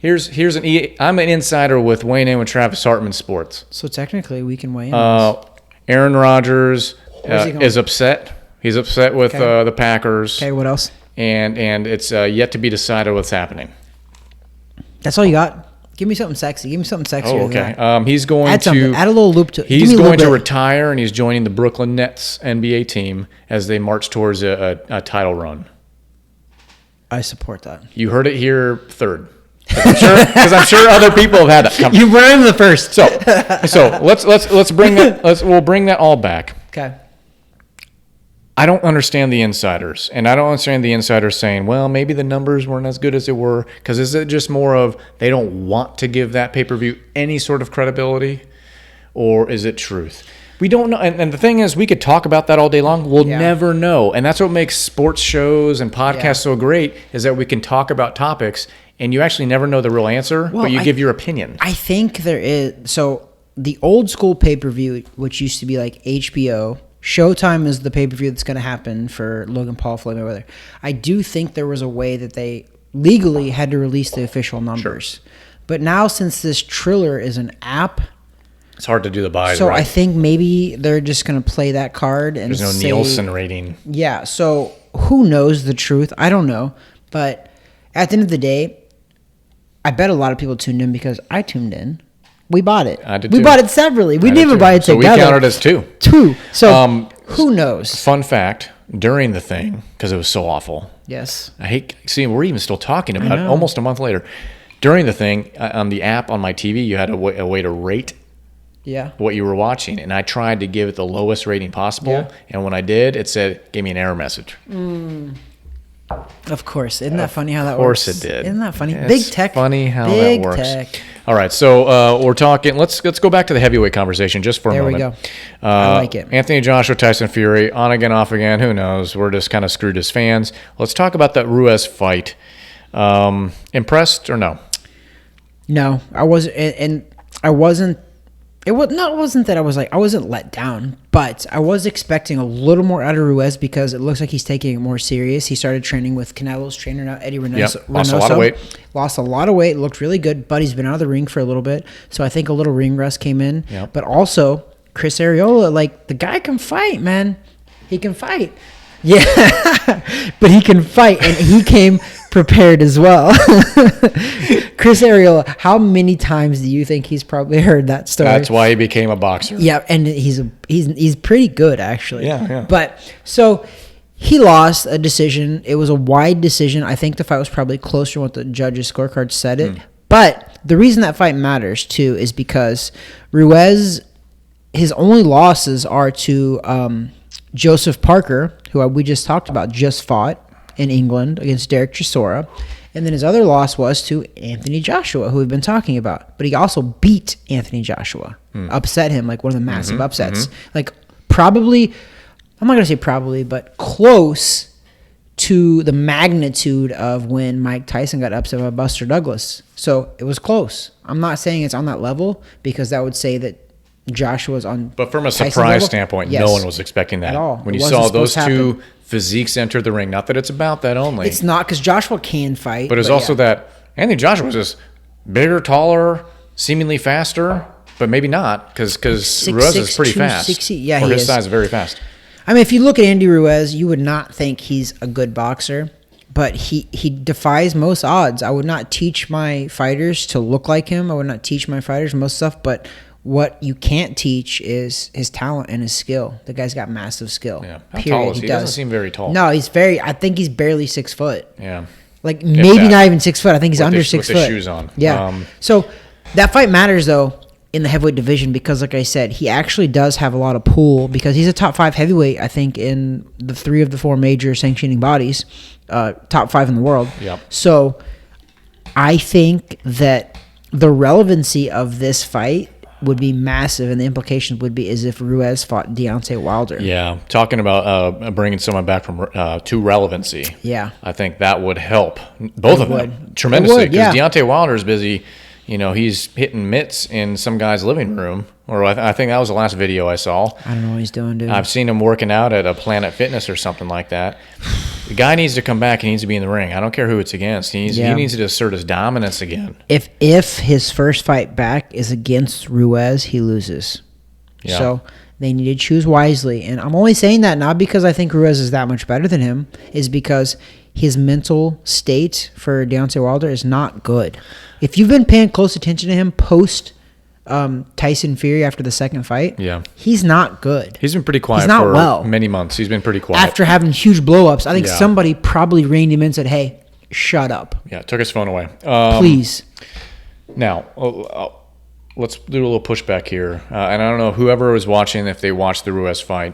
Speaker 1: I'm an insider with weighing in with Travis Hartman Sports.
Speaker 2: So technically, we can weigh in. On this.
Speaker 1: Aaron Rodgers is upset. He's upset with the Packers.
Speaker 2: Okay, what else?
Speaker 1: And it's yet to be decided what's happening.
Speaker 2: That's all you got? Give me something sexy. Give me something sexier.
Speaker 1: Oh, okay. He's going
Speaker 2: add
Speaker 1: to
Speaker 2: add a little loop to it.
Speaker 1: He's going to retire, and he's joining the Brooklyn Nets NBA team as they march towards a title run.
Speaker 2: I support that.
Speaker 1: You heard it here third. Because I'm sure other people have had that come.
Speaker 2: You were in the first.
Speaker 1: So let's bring that. We'll bring that all back.
Speaker 2: Okay.
Speaker 1: I don't understand the insiders, and I don't understand the insiders saying, "Well, maybe the numbers weren't as good as they were." Because is it just more of they don't want to give that pay-per-view any sort of credibility, or is it truth? We don't know. And the thing is, we could talk about that all day long. We'll never know. And that's what makes sports shows and podcasts so great, is that we can talk about topics and you actually never know the real answer, but you give your opinion.
Speaker 2: I think there is. So the old school pay-per-view, which used to be like HBO, Showtime is the pay-per-view that's going to happen for Logan Paul, Floyd Mayweather. I do think there was a way that they legally had to release the official numbers. Sure. But now, since this Triller is an app,
Speaker 1: it's hard to do the buys.
Speaker 2: So
Speaker 1: right?
Speaker 2: I think maybe they're just going to play that card and
Speaker 1: there's no Nielsen rating.
Speaker 2: Yeah. So who knows the truth? I don't know. But at the end of the day, I bet a lot of people tuned in because I tuned in. We bought it.
Speaker 1: I did
Speaker 2: we
Speaker 1: too.
Speaker 2: bought it separately. We didn't even buy it together.
Speaker 1: So we counted as two.
Speaker 2: So who knows?
Speaker 1: Fun fact, during the thing, because it was so awful.
Speaker 2: Yes.
Speaker 1: I hate seeing we're even still talking about it almost a month later. During the thing, on the app on my TV, you had a way to rate what you were watching. And I tried to give it the lowest rating possible. Yeah. And when I did, it gave me an error message.
Speaker 2: Of course. Isn't that funny how that works?
Speaker 1: Of course it did.
Speaker 2: Isn't that funny?
Speaker 1: It's
Speaker 2: Big tech.
Speaker 1: Funny how
Speaker 2: Big
Speaker 1: that works.
Speaker 2: Tech.
Speaker 1: All right, so we're talking. Let's go back to the heavyweight conversation just for a moment.
Speaker 2: There we go. I like it.
Speaker 1: Anthony Joshua, Tyson Fury, on again, off again. Who knows? We're just kind of screwed as fans. Let's talk about that Ruiz fight. Impressed or no?
Speaker 2: No, I wasn't, and I wasn't. It wasn't that I wasn't let down, but I was expecting a little more out of Ruiz because it looks like he's taking it more serious. He started training with Canelo's trainer now, Eddie Reynoso.
Speaker 1: Yep. Lost a lot of weight.
Speaker 2: Lost a lot of weight. Looked really good, but he's been out of the ring for a little bit. So I think a little ring rust came in.
Speaker 1: Yep.
Speaker 2: But also, Chris Arreola, the guy can fight, man. He can fight. Yeah, but he can fight, and he came prepared as well. Chris Arreola, how many times do you think he's probably heard that story?
Speaker 1: That's why he became a boxer.
Speaker 2: Yeah, and he's pretty good, actually.
Speaker 1: Yeah.
Speaker 2: But so he lost a decision. It was a wide decision. I think the fight was probably closer to what the judges' scorecard said it. But the reason that fight matters too is because Ruiz, his only losses are to Joseph Parker, who we just talked about, just fought in England against Derek Chisora. And then his other loss was to Anthony Joshua, who we've been talking about. But he also beat Anthony Joshua, upset him, like one of the massive upsets. Like probably, I'm not going to say probably, but close to the magnitude of when Mike Tyson got upset by Buster Douglas. So it was close. I'm not saying it's on that level because that would say that Joshua's on.
Speaker 1: But from a
Speaker 2: Tyson's
Speaker 1: surprise
Speaker 2: level.
Speaker 1: standpoint,
Speaker 2: Yes.
Speaker 1: no one was expecting that.
Speaker 2: At all.
Speaker 1: When
Speaker 2: It
Speaker 1: you
Speaker 2: wasn't
Speaker 1: saw those
Speaker 2: supposed to
Speaker 1: two
Speaker 2: happen.
Speaker 1: physiques enter the ring, not that it's about that only.
Speaker 2: It's not because Joshua can fight.
Speaker 1: But it's also that Anthony Joshua was just bigger, taller, seemingly faster, but maybe not because Ruiz is pretty fast.
Speaker 2: 260. Yeah,
Speaker 1: for
Speaker 2: he
Speaker 1: his
Speaker 2: is.
Speaker 1: size, very fast.
Speaker 2: I mean, if you look at Andy Ruiz, you would not think he's a good boxer, but he defies most odds. I would not teach my fighters to look like him. I would not teach my fighters most stuff, but what you can't teach is his talent and his skill. The guy's got massive skill.
Speaker 1: Yeah. How tall is he? He doesn't seem very tall.
Speaker 2: No, I think he's barely 6 foot.
Speaker 1: Yeah.
Speaker 2: Like maybe
Speaker 1: that.
Speaker 2: not even 6 foot. I think he's under 6 foot.
Speaker 1: With the shoes on.
Speaker 2: Yeah. So that fight matters though in the heavyweight division because, like I said, he actually does have a lot of pull because he's a top 5 heavyweight. I think in the 3 of the 4 major sanctioning bodies, top 5 in the world.
Speaker 1: Yep.
Speaker 2: So I think that the relevancy of this fight would be massive, and the implications would be as if Ruiz fought Deontay Wilder.
Speaker 1: Yeah, talking about bringing someone back from to relevancy.
Speaker 2: Yeah.
Speaker 1: I think that would help both of them
Speaker 2: would.
Speaker 1: tremendously
Speaker 2: It would, yeah.
Speaker 1: because Deontay Wilder's busy. You know, he's hitting mitts in some guy's living room, or I think that was the last video I saw.
Speaker 2: I don't know what he's doing, dude.
Speaker 1: I've seen him working out at a Planet Fitness or something like that. The guy needs to come back. He needs to be in the ring. I don't care who it's against. He needs to assert his dominance again.
Speaker 2: If his first fight back is against Ruiz, he loses.
Speaker 1: Yeah.
Speaker 2: So they need to choose wisely. And I'm only saying that not because I think Ruiz is that much better than him, is because his mental state for Deontay Wilder is not good. If you've been paying close attention to him post Tyson Fury after the second fight, he's not good.
Speaker 1: He's been pretty quiet
Speaker 2: He's not
Speaker 1: for
Speaker 2: well.
Speaker 1: many months. He's been pretty quiet.
Speaker 2: After having huge blow-ups, I think somebody probably reined him in and said, hey, shut up.
Speaker 1: Yeah, took his phone away.
Speaker 2: Please.
Speaker 1: Now, let's do a little pushback here. And I don't know whoever was watching, if they watched the Ruiz fight,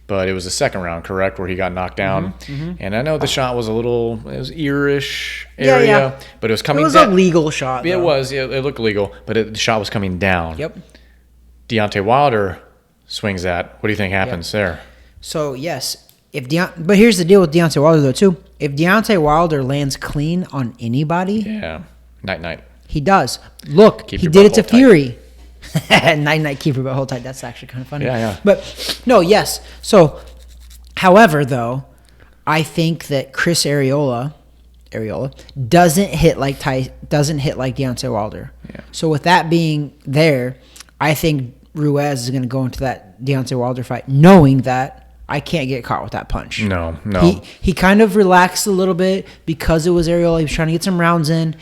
Speaker 1: but it was the second round, correct, where he got knocked down. And I know the shot was it was ear-ish area, but it was coming down.
Speaker 2: It was a legal shot, though.
Speaker 1: It was. Yeah, it looked legal, but the shot was coming down.
Speaker 2: Yep.
Speaker 1: Deontay Wilder swings that. What do you think happens there?
Speaker 2: So, yes. But here's the deal with Deontay Wilder, though, too. If Deontay Wilder lands clean on anybody...
Speaker 1: Yeah. Night-night.
Speaker 2: He does. Look,
Speaker 1: Keep
Speaker 2: he
Speaker 1: your
Speaker 2: did it
Speaker 1: butt
Speaker 2: to Fury. Night, keep your butt hold tight. That's actually kind of funny.
Speaker 1: Yeah.
Speaker 2: But, no, yes. So, however, though, I think that Chris Areola doesn't hit like Deontay Wilder. Yeah. So, with that being there, I think Ruiz is going to go into that Deontay Wilder fight knowing that I can't get caught with that punch.
Speaker 1: No.
Speaker 2: He kind of relaxed a little bit because it was Areola. He was trying to get some rounds in.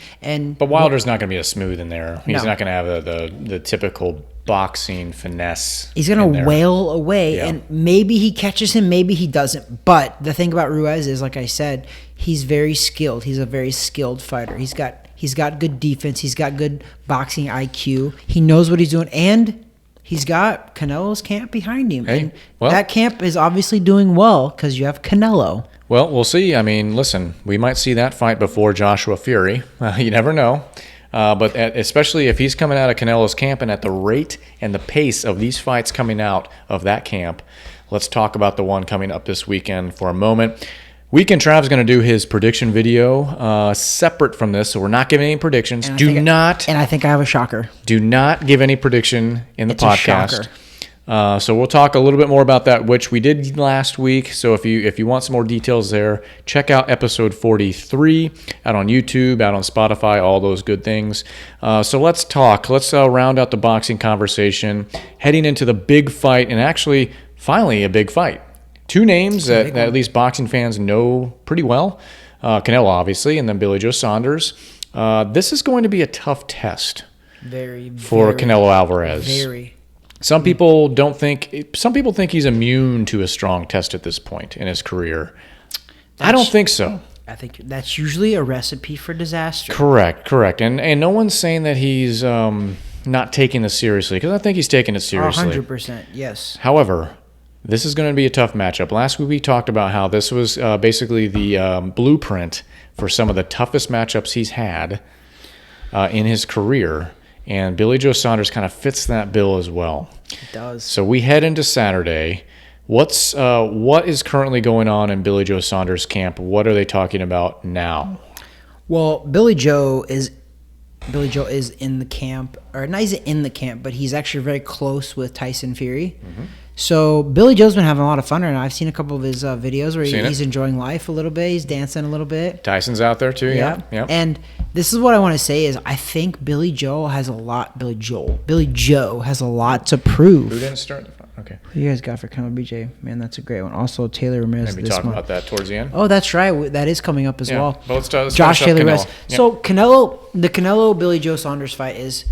Speaker 2: But
Speaker 1: Wilder's not going to be as smooth in there. He's not going to have the typical boxing finesse.
Speaker 2: He's going to wail away, and maybe he catches him, maybe he doesn't. But the thing about Ruiz is, like I said, he's very skilled. He's a very skilled fighter. He's got good defense. He's got good boxing IQ. He knows what he's doing, and he's got Canelo's camp behind him.
Speaker 1: Hey,
Speaker 2: and that camp is obviously doing well because you have Canelo.
Speaker 1: Well, we'll see. I mean, listen, we might see that fight before Joshua Fury. You never know. But especially if he's coming out of Canelo's camp and at the rate and the pace of these fights coming out of that camp, let's talk about the one coming up this weekend for a moment. Weekend Trav's going to do his prediction video separate from this, so we're not giving any predictions.
Speaker 2: And I think I have a shocker.
Speaker 1: Do not give any prediction in the podcast. So we'll talk a little bit more about that, which we did last week. So if you want some more details there, check out episode 43 out on YouTube, out on Spotify, all those good things. So let's talk. Let's round out the boxing conversation, heading into the big fight, and actually, finally, a big fight. Two names that at least boxing fans know pretty well. Canelo, obviously, and then Billy Joe Saunders. This is going to be a tough test for Canelo Alvarez.
Speaker 2: Very.
Speaker 1: Some people think he's immune to a strong test at this point in his career. I don't think so.
Speaker 2: I think that's usually a recipe for disaster.
Speaker 1: Correct. And no one's saying that he's not taking this seriously, because I think he's taking it seriously.
Speaker 2: 100%, yes.
Speaker 1: However, This is going to be a tough matchup. Last week we talked about how this was basically the blueprint for some of the toughest matchups he's had in his career, and Billy Joe Saunders kind of fits that bill as well.
Speaker 2: It does.
Speaker 1: So we head into Saturday. What is currently going on in Billy Joe Saunders' camp? What are they talking about now?
Speaker 2: Well, Billy Joe is in the camp, or not he's in the camp, but he's actually very close with Tyson Fury. Mm-hmm. So Billy Joe's been having a lot of fun right now. I've seen a couple of his videos where he's enjoying life a little bit. He's dancing a little bit.
Speaker 1: Tyson's out there too. Yeah.
Speaker 2: And this is what I want to say is I think Billy Joe has a lot to prove.
Speaker 1: Who didn't start? Okay.
Speaker 2: Who you guys got for Canelo BJ? Man, that's a great one. Also, Taylor Ramirez.
Speaker 1: Maybe talk about that towards the end.
Speaker 2: Oh, that's right. That is coming up as well.
Speaker 1: But let's
Speaker 2: Josh Taylor Ramirez.
Speaker 1: Yep.
Speaker 2: So the Canelo Billy Joe Saunders fight is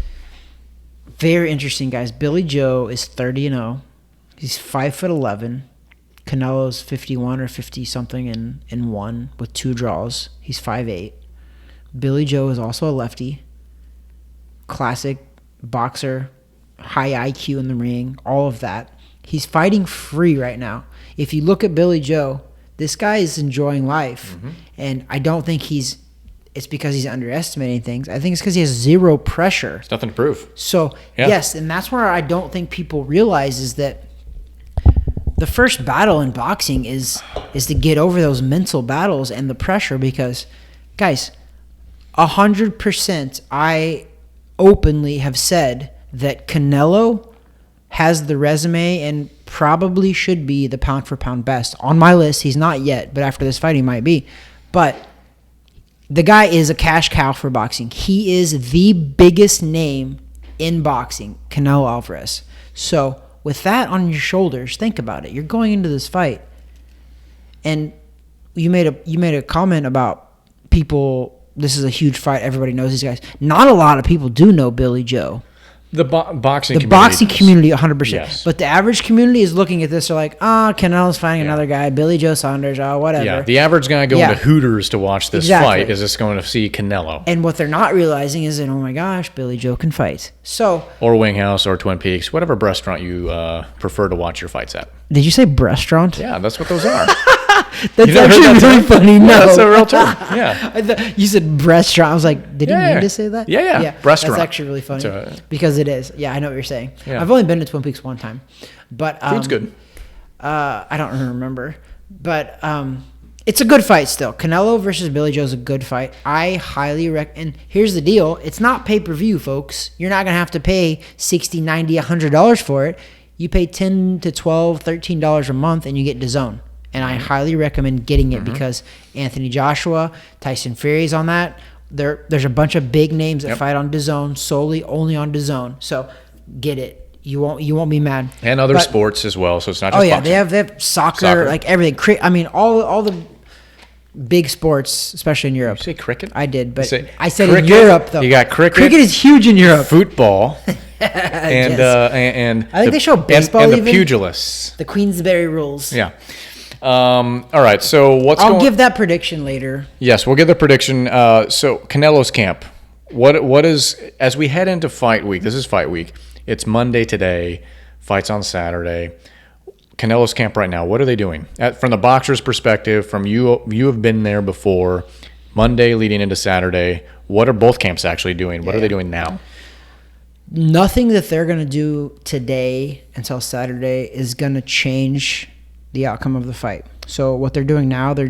Speaker 2: very interesting, guys. Billy Joe is 30-0. He's 5'11". Canelo's 51 or 50 something and 1 with 2 draws. He's 5'8". Billy Joe is also a lefty. Classic boxer, high IQ in the ring, all of that. He's fighting free right now. If you look at Billy Joe, this guy is enjoying life. Mm-hmm. And I don't think it's because he's underestimating things. I think it's because he has zero pressure.
Speaker 1: It's nothing to prove.
Speaker 2: So, yes, and that's where I don't think people realize is that the first battle in boxing is to get over those mental battles and the pressure because, guys, 100% I openly have said that Canelo has the resume and probably should be the pound-for-pound best. On my list, he's not yet, but after this fight, he might be. But the guy is a cash cow for boxing. He is the biggest name in boxing, Canelo Alvarez. So with that on your shoulders, think about it. You're going into this fight, and you made a comment about people. This is a huge fight. Everybody knows these guys. Not a lot of people do know Billy Joe.
Speaker 1: The boxing
Speaker 2: community, 100%.
Speaker 1: Yes.
Speaker 2: But the average community is looking at this. They're like, Canelo's fighting another guy. Billy Joe Saunders, whatever.
Speaker 1: Yeah, the average guy going to Hooters to watch this fight is just going to see Canelo.
Speaker 2: And what they're not realizing is that, oh my gosh, Billy Joe can fight. So,
Speaker 1: or Winghouse or Twin Peaks, whatever restaurant you prefer to watch your fights at.
Speaker 2: Did you say restaurant?
Speaker 1: Yeah, that's what those are.
Speaker 2: That's actually really funny. No,
Speaker 1: that's a real term. Yeah.
Speaker 2: You said restaurant. I was like, did you mean to say that?
Speaker 1: Yeah. Restaurant.
Speaker 2: That's actually really funny because it is. Yeah, I know what you're saying.
Speaker 1: Yeah.
Speaker 2: I've only been to Twin Peaks one time, but
Speaker 1: food's good.
Speaker 2: I don't remember, but it's a good fight still. Canelo versus Billy Joe is a good fight. I highly recommend. And here's the deal: it's not pay-per-view, folks. You're not gonna have to pay $60, $90, $100 for it. You pay $10 to $12, $13 a month, and you get DAZN. And I highly recommend getting it because Anthony Joshua, Tyson Fury's on that. There's a bunch of big names that fight on DAZN, solely only on DAZN. So get it. You won't be mad.
Speaker 1: And other sports as well. So it's not just boxing.
Speaker 2: They have soccer, like everything. I mean, all the big sports, especially in Europe.
Speaker 1: Did you say cricket?
Speaker 2: I did, but I said
Speaker 1: cricket,
Speaker 2: in Europe though.
Speaker 1: You got cricket.
Speaker 2: Cricket is huge in Europe.
Speaker 1: Football. and
Speaker 2: I think they show baseball
Speaker 1: and
Speaker 2: even.
Speaker 1: The pugilists.
Speaker 2: The Queensberry rules.
Speaker 1: Yeah. All right. So
Speaker 2: I'll give that prediction later.
Speaker 1: Yes, we'll give the prediction. So Canelo's camp. What is as we head into fight week? This is fight week. It's Monday today. Fights on Saturday. Canelo's camp right now. What are they doing? From the boxer's perspective, from you have been there before. Monday leading into Saturday. What are both camps actually doing? What are they doing now?
Speaker 2: Nothing that they're going to do today until Saturday is going to change the outcome of the fight. So what they're doing now, they're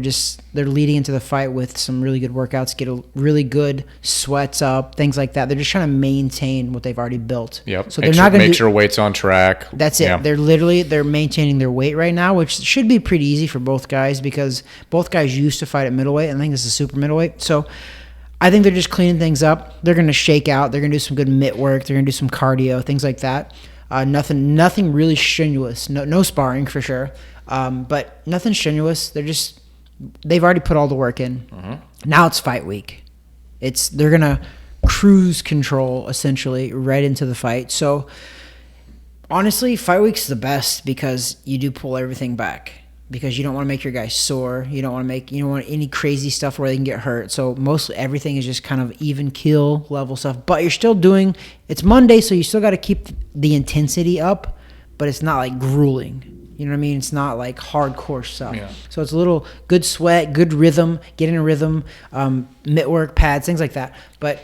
Speaker 2: leading into the fight with some really good workouts, get a really good sweats up, things like that. They're just trying to maintain what they've already built.
Speaker 1: Yep.
Speaker 2: So they're not going to
Speaker 1: make sure weight's on track.
Speaker 2: That's it.
Speaker 1: Yeah.
Speaker 2: They're maintaining their weight right now, which should be pretty easy for both guys because both guys used to fight at middleweight. I think this is super middleweight. So I think they're just cleaning things up. They're going to shake out. They're going to do some good mitt work. They're going to do some cardio, things like that. Nothing really strenuous. No sparring for sure. But nothing strenuous. They've already put all the work in. Mm-hmm. Now it's fight week. They're gonna cruise control essentially right into the fight. So honestly, fight week's the best because you do pull everything back because you don't want to make your guys sore. You don't want any crazy stuff where they can get hurt. So mostly everything is just kind of even keel level stuff. But you're still it's Monday, so you still got to keep the intensity up, but it's not like grueling. You know what I mean? It's not like hardcore stuff.
Speaker 1: Yeah.
Speaker 2: So it's a little good sweat, good rhythm, get in a rhythm, mitt work, pads, things like that. But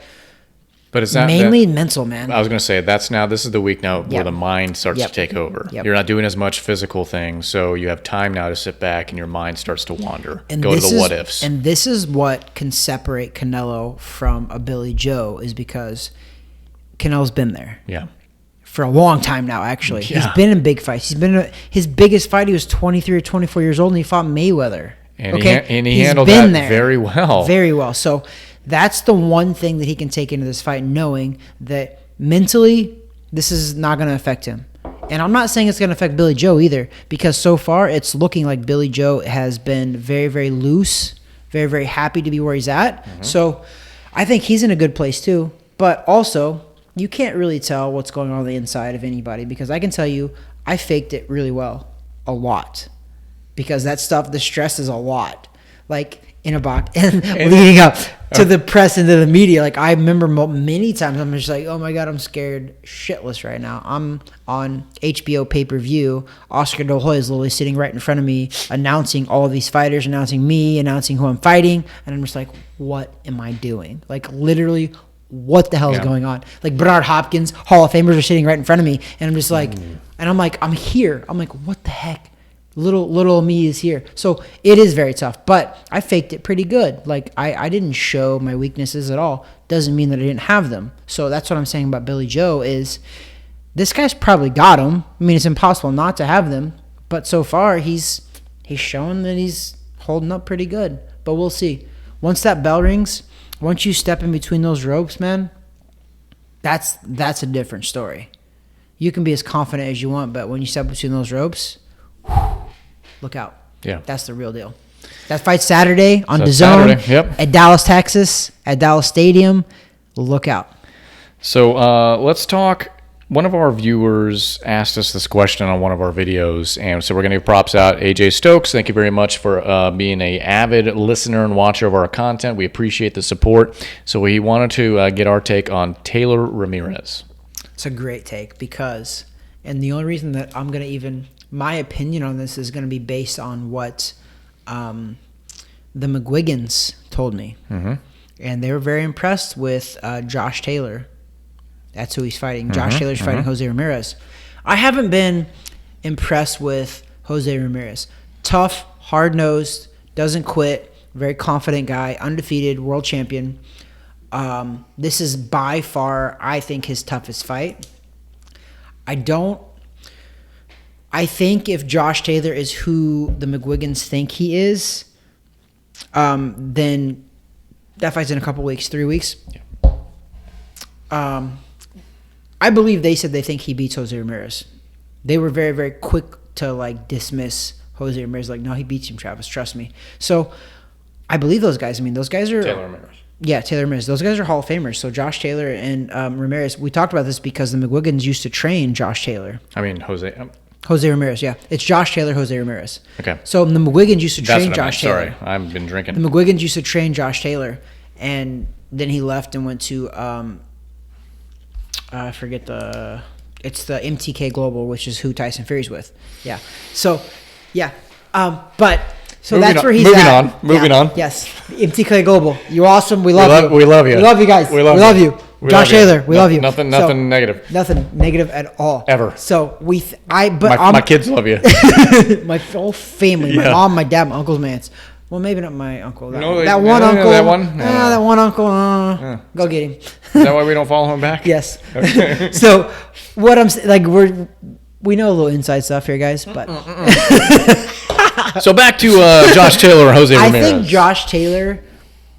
Speaker 1: it's not
Speaker 2: mainly mental, man.
Speaker 1: I was going to say this is the week now where
Speaker 2: Yep.
Speaker 1: the mind starts
Speaker 2: Yep.
Speaker 1: to take over.
Speaker 2: Yep.
Speaker 1: You're not doing as much physical things, so you have time now to sit back and your mind starts to wander.
Speaker 2: And
Speaker 1: Go to
Speaker 2: this
Speaker 1: the
Speaker 2: is-
Speaker 1: what ifs.
Speaker 2: And this is what can separate Canelo from a Billy Joe, is because Canelo's been there
Speaker 1: Yeah.
Speaker 2: for a long time now. Actually,
Speaker 1: Yeah.
Speaker 2: he's been in big fights. His biggest fight. He was 23 or 24 years old, and he fought Mayweather.
Speaker 1: And
Speaker 2: okay,
Speaker 1: he
Speaker 2: He's
Speaker 1: handled
Speaker 2: been
Speaker 1: that
Speaker 2: there
Speaker 1: very well.
Speaker 2: very well. So that's the one thing that he can take into this fight, knowing that mentally this is not going to affect him. And I'm not saying it's going to affect Billy Joe either, because so far it's looking like Billy Joe has been very, very loose, very, very happy to be where he's at.
Speaker 1: Mm-hmm.
Speaker 2: So I think he's in a good place too. But also, you can't really tell what's going on the inside of anybody, because I can tell you I faked it really well, a lot. Because that stuff, the stress is a lot. Like in a box, and leading up to the press and to the media. Like I remember many times I'm just like, oh my God, I'm scared shitless right now. I'm on HBO pay-per-view. Oscar De La Hoya is literally sitting right in front of me, announcing all of these fighters, announcing me, announcing who I'm fighting. And I'm just like, what am I doing? Like literally, what the hell is going on? Like Bernard Hopkins, Hall of Famers are sitting right in front of me. And I'm just like, and I'm like, I'm here. I'm like, what the heck? Little me is here. So it is very tough, but I faked it pretty good. Like I didn't show my weaknesses at all. Doesn't mean that I didn't have them. So that's what I'm saying about Billy Joe is this guy's probably got them. I mean, it's impossible not to have them, but so far he's shown that he's holding up pretty good. But we'll see. Once that bell rings, once you step in between those ropes, man, that's a different story. You can be as confident as you want, but when you step between those ropes, look out.
Speaker 1: Yeah.
Speaker 2: That's the real deal. That fight's Saturday on
Speaker 1: So
Speaker 2: DAZN
Speaker 1: Saturday, yep.
Speaker 2: at Dallas, Texas, at Dallas Stadium. Look out.
Speaker 1: So let's talk. One of our viewers asked us this question on one of our videos, and so we're going to give props out. AJ Stokes, thank you very much for being an avid listener and watcher of our content. We appreciate the support. So we wanted to get our take on Taylor Ramirez.
Speaker 2: It's a great take because, and the only reason that I'm going to even, my opinion on this is going to be based on what the McGuigans told me. Mm-hmm. And they were very impressed with Josh Taylor. That's who he's fighting. Josh Taylor's fighting Jose Ramirez. I haven't been impressed with Jose Ramirez. Tough, hard-nosed, doesn't quit, very confident guy, undefeated, world champion. This is by far, I think, his toughest fight. I think if Josh Taylor is who the McGuigans think he is, then that fight's in a couple weeks, 3 weeks. Yeah. I believe they said they think he beats Jose Ramirez. They were very, very quick to dismiss Jose Ramirez. Like, no, he beats him, Travis. Trust me. So I believe those guys. I mean, those guys are
Speaker 1: Taylor Ramirez.
Speaker 2: Yeah, Taylor Ramirez. Those guys are Hall of Famers. So Josh Taylor and Ramirez. We talked about this because the McGuigans used to train Josh Taylor.
Speaker 1: I mean, Jose.
Speaker 2: Jose Ramirez, yeah. It's Josh Taylor, Jose Ramirez.
Speaker 1: Okay.
Speaker 2: So the McGuigans used to
Speaker 1: That's
Speaker 2: train
Speaker 1: what I meant.
Speaker 2: Josh Taylor.
Speaker 1: Sorry, I've been drinking.
Speaker 2: The McGuigans used to train Josh Taylor, and then he left and went to I forget it's the MTK Global, which is who Tyson Fury's with. Yeah. So, yeah. But so
Speaker 1: Moving
Speaker 2: that's
Speaker 1: on.
Speaker 2: where he's
Speaker 1: Moving
Speaker 2: at.
Speaker 1: on. Moving on.
Speaker 2: Yes. MTK Global. You're awesome. We love you.
Speaker 1: We love you.
Speaker 2: We love you guys.
Speaker 1: We love you.
Speaker 2: you.
Speaker 1: We
Speaker 2: Josh
Speaker 1: love you.
Speaker 2: Taylor. We love you.
Speaker 1: Nothing
Speaker 2: So,
Speaker 1: negative.
Speaker 2: Nothing negative at all.
Speaker 1: Ever.
Speaker 2: So
Speaker 1: My kids love you.
Speaker 2: my whole family, my
Speaker 1: Yeah.
Speaker 2: mom, my dad, my uncles, my aunts. Well, maybe not my uncle. That
Speaker 1: No,
Speaker 2: one,
Speaker 1: yeah,
Speaker 2: uncle.
Speaker 1: that one?
Speaker 2: That one uncle. Go get him.
Speaker 1: Is that why we don't follow him back?
Speaker 2: Yes. So what I'm like, we know a little inside stuff here, guys. But
Speaker 1: So back to Josh Taylor or Jose
Speaker 2: I
Speaker 1: Ramirez.
Speaker 2: think Josh Taylor.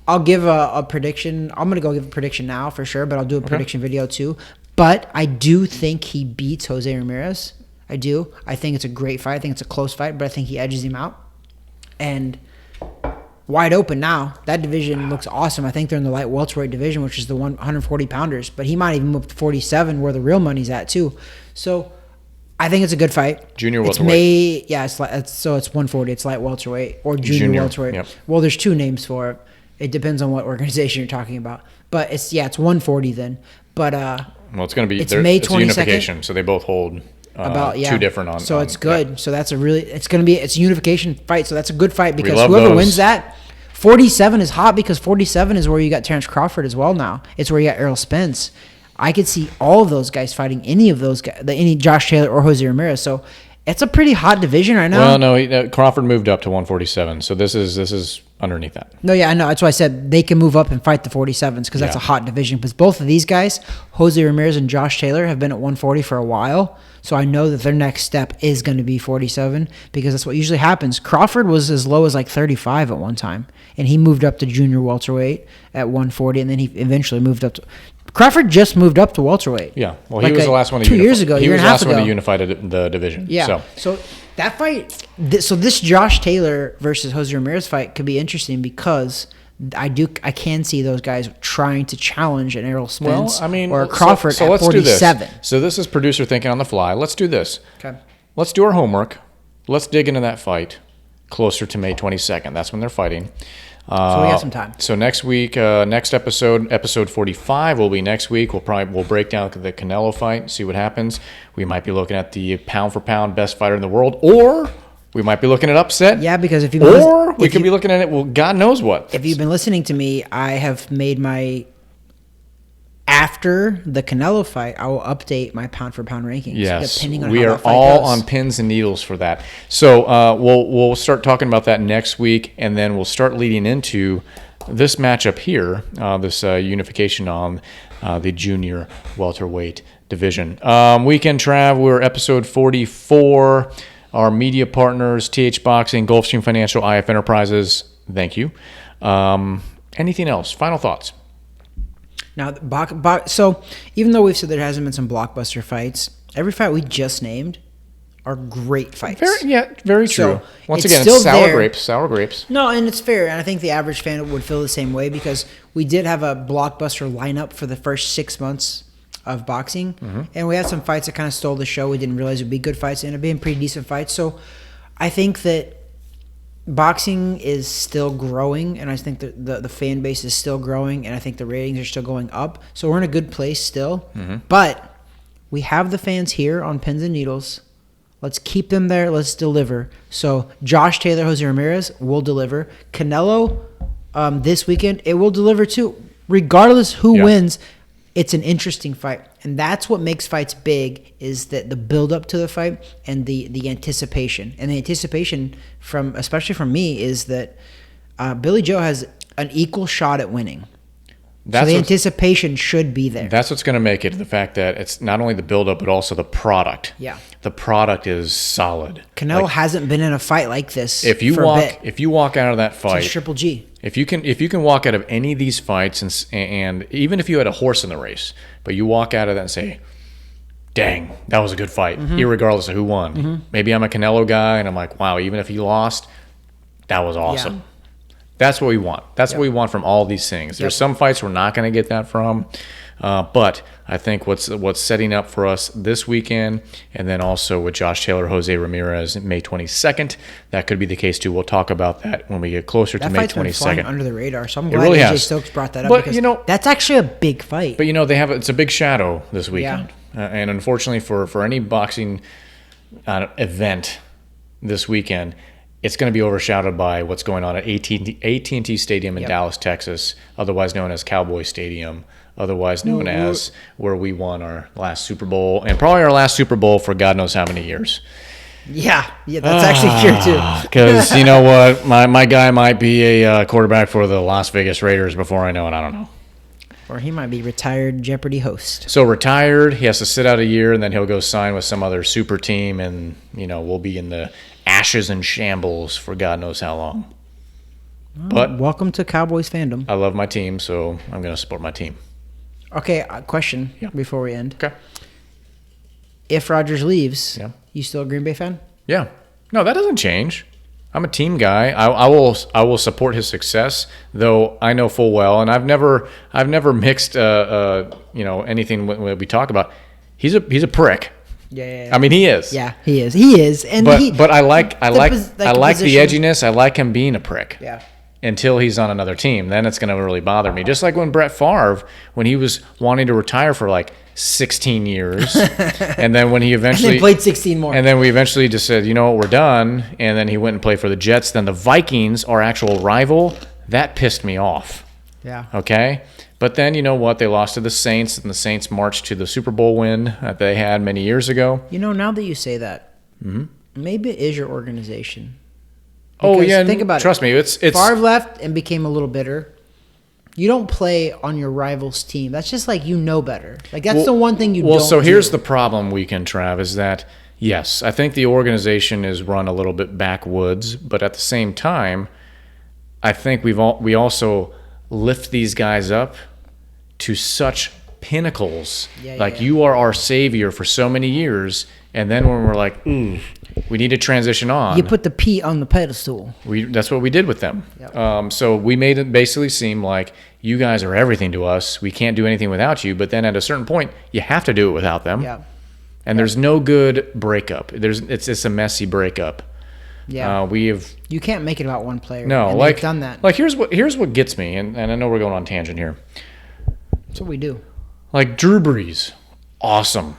Speaker 2: I'll give a prediction. I'm gonna go give a prediction now for sure, but I'll do a prediction video too. But I do think he beats Jose Ramirez. I do. I think it's a great fight. I think it's a close fight, but I think he edges him out. And wide open now. That division looks awesome. I think they're in the light welterweight division, which is the 140 pounders. But he might even move to 47, where the real money's at too. So I think it's a good fight.
Speaker 1: Junior
Speaker 2: It's
Speaker 1: welterweight.
Speaker 2: it's 140. It's light welterweight or junior welterweight.
Speaker 1: Yep.
Speaker 2: Well, there's two names for it. It depends on what organization you're talking about. But it's 140 then. But
Speaker 1: Well, it's going to be
Speaker 2: it's May
Speaker 1: it's
Speaker 2: 22nd.
Speaker 1: unification, so they both hold two different on.
Speaker 2: So it's good. Yeah. So that's it's a unification fight. So that's a good fight because
Speaker 1: whoever
Speaker 2: wins that. 47 is hot because 47 is where you got Terrence Crawford as well now. It's where you got Errol Spence. I could see all of those guys fighting any of those guys, any Josh Taylor or Jose Ramirez. So it's a pretty hot division right now.
Speaker 1: Well, no, Crawford moved up to 147, so this is underneath that.
Speaker 2: No, yeah, I know. That's why I said they can move up and fight the 47s because that's a hot division. Because both of these guys, Jose Ramirez and Josh Taylor, have been at 140 for a while. So I know that their next step is going to be 47 because that's what usually happens. Crawford was as low as like 35 at one time, and he moved up to junior welterweight at 140, and then he eventually moved up to. Crawford just moved up to welterweight.
Speaker 1: Yeah, well, he was the last one to
Speaker 2: 2 years ago.
Speaker 1: He was the last one to unify the division.
Speaker 2: Yeah. So that fight, this Josh Taylor versus Jose Ramirez fight could be interesting because I can see those guys trying to challenge an Errol Spence or Crawford at 47.
Speaker 1: Do this. So this is producer thinking on the fly. Let's do this.
Speaker 2: Okay.
Speaker 1: Let's do our homework. Let's dig into that fight closer to May 22nd. That's when they're fighting.
Speaker 2: So we got some time.
Speaker 1: So next week, next episode 45 will be next week. We'll break down the Canelo fight, see what happens. We might be looking at the pound for pound best fighter in the world, or we might be looking at upset.
Speaker 2: Yeah, because if you
Speaker 1: we could be looking at it. Well, God knows what.
Speaker 2: If you've been listening to me, I have made my. After the Canelo fight, I will update my pound for pound rankings.
Speaker 1: Yes,
Speaker 2: depending on
Speaker 1: we
Speaker 2: how
Speaker 1: are
Speaker 2: that fight
Speaker 1: all
Speaker 2: goes.
Speaker 1: on pins and needles for that. So we'll start talking about that next week, and then we'll start leading into this matchup here, this unification on the junior welterweight division. Weekend Trav, we're episode 44. Our media partners, TH Boxing, Gulfstream Financial, IF Enterprises. Thank you. Anything else? Final thoughts?
Speaker 2: Now, so even though we've said there hasn't been some blockbuster fights, every fight we just named are great fights.
Speaker 1: Very true.
Speaker 2: So
Speaker 1: Once
Speaker 2: it's
Speaker 1: again,
Speaker 2: still
Speaker 1: it's sour grapes.
Speaker 2: No, and it's fair, and I think the average fan would feel the same way because we did have a blockbuster lineup for the first 6 months of boxing, and we had some fights that kind of stole the show. We didn't realize it would be good fights, and ended up being pretty decent fights. So I think that boxing is still growing, and I think that the fan base is still growing, and I think the ratings are still going up. So we're in a good place still. But we have the fans here on Pins and Needles. Let's keep them there. Let's deliver. So Josh Taylor, Jose Ramirez will deliver. Canelo this weekend, it will deliver too. Regardless who wins, it's an interesting fight. And that's what makes fights big, is that the build-up to the fight and the anticipation. And the anticipation, especially from me, is that Billy Joe has an equal shot at winning. So the anticipation should be there.
Speaker 1: That's what's going to make it, the fact that it's not only the build-up, but also the product.
Speaker 2: Yeah.
Speaker 1: The product is solid.
Speaker 2: Canelo hasn't been in a fight like this
Speaker 1: if you walk out of that fight,
Speaker 2: since Triple G.
Speaker 1: If you can walk out of any of these fights, and even if you had a horse in the race, but you walk out of that and say, dang, that was a good fight, irregardless of who won. Maybe I'm a Canelo guy, and I'm like, wow, even if he lost, that was awesome. Yeah. That's what we want. That's what we want from all these things. There's some fights we're not going to get that from, but I think what's setting up for us this weekend, and then also with Josh Taylor, Jose Ramirez, May 22nd, that could be the case too. We'll talk about that when we get closer to May 22nd. That fight's been flying
Speaker 2: under the radar, so I'm glad AJ Stokes brought that up, because that's actually a big fight.
Speaker 1: But it's a big shadow this weekend, and unfortunately for any boxing event this weekend, it's going to be overshadowed by what's going on at AT&T Stadium in Dallas, Texas, otherwise known as Cowboy Stadium, otherwise known as where we won our last Super Bowl, and probably our last Super Bowl for God knows how many years.
Speaker 2: Yeah, that's actually true too.
Speaker 1: Because you know what, my guy might be a quarterback for the Las Vegas Raiders before I know it. I don't know.
Speaker 2: Or he might be retired Jeopardy host.
Speaker 1: So retired, he has to sit out a year, and then he'll go sign with some other super team, and we'll be in the ashes and shambles for God knows how long. But
Speaker 2: welcome to Cowboys fandom.
Speaker 1: I love my team, so I'm going to support my team.
Speaker 2: Okay, question before we end.
Speaker 1: Okay.
Speaker 2: If Rodgers leaves, you still a Green Bay fan?
Speaker 1: Yeah. No, that doesn't change. I'm a team guy. I will support his success, though I know full well, and I've never mixed anything when we talk about. He's a prick.
Speaker 2: Yeah.
Speaker 1: I mean, he is.
Speaker 2: Yeah, he is. And
Speaker 1: but I like the edginess. I like him being a prick.
Speaker 2: Yeah.
Speaker 1: Until he's on another team, then it's going to really bother me. Just like when Brett Favre, when he was wanting to retire for like 16 years. And then when he
Speaker 2: And
Speaker 1: eventually
Speaker 2: then played 16 more.
Speaker 1: and then we eventually just said, you know what, we're done. And then he went and played for the Jets. Then the Vikings, our actual rival, that pissed me off.
Speaker 2: Yeah.
Speaker 1: Okay? But then, you know what? They lost to the Saints, and the Saints marched to the Super Bowl win that they had many years ago.
Speaker 2: You know, now that you say that, maybe it is your organization.
Speaker 1: Oh,
Speaker 2: Because
Speaker 1: yeah.
Speaker 2: think about
Speaker 1: trust me, it's
Speaker 2: Favre left and became a little bitter. You don't play on your rival's team. That's just like you know better. Like that's the one thing you don't
Speaker 1: so
Speaker 2: do.
Speaker 1: here's the problem, Weekend Trav, is that, yes, I think the organization is run a little bit backwoods, but at the same time, I think we also lift these guys up to such pinnacles.
Speaker 2: Yeah.
Speaker 1: You are our savior for so many years, and then when we're like, we need to transition on.
Speaker 2: You put the P on the pedestal.
Speaker 1: That's what we did with them.
Speaker 2: Yep.
Speaker 1: So we made it basically seem like you guys are everything to us. We can't do anything without you. But then at a certain point, you have to do it without them.
Speaker 2: Yeah.
Speaker 1: And there's no good breakup. It's a messy breakup.
Speaker 2: Yeah.
Speaker 1: You
Speaker 2: can't make it about one player.
Speaker 1: no
Speaker 2: and
Speaker 1: like
Speaker 2: they've done that.
Speaker 1: Like here's what gets me, and I know we're going on tangent here.
Speaker 2: That's what we do.
Speaker 1: Like Drew Brees, awesome,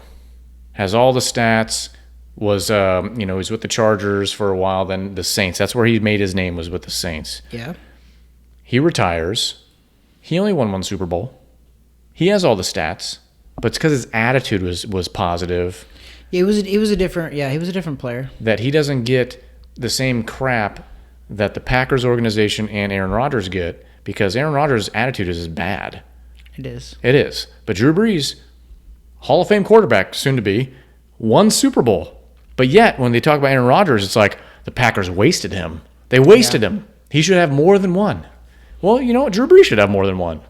Speaker 1: has all the stats. Was he's with the Chargers for a while, then the Saints. That's where he made his name, was with the Saints.
Speaker 2: Yeah.
Speaker 1: He retires. He only won one Super Bowl. He has all the stats, but it's because his attitude was positive.
Speaker 2: Yeah, he was a different player.
Speaker 1: That he doesn't get the same crap that the Packers organization and Aaron Rodgers get, because Aaron Rodgers' attitude is bad.
Speaker 2: It is.
Speaker 1: It is. But Drew Brees, Hall of Fame quarterback, soon to be, won Super Bowl. But yet, when they talk about Aaron Rodgers, it's like the Packers wasted him. They wasted him. He should have more than one. Well, you know what? Drew Brees should have more than one.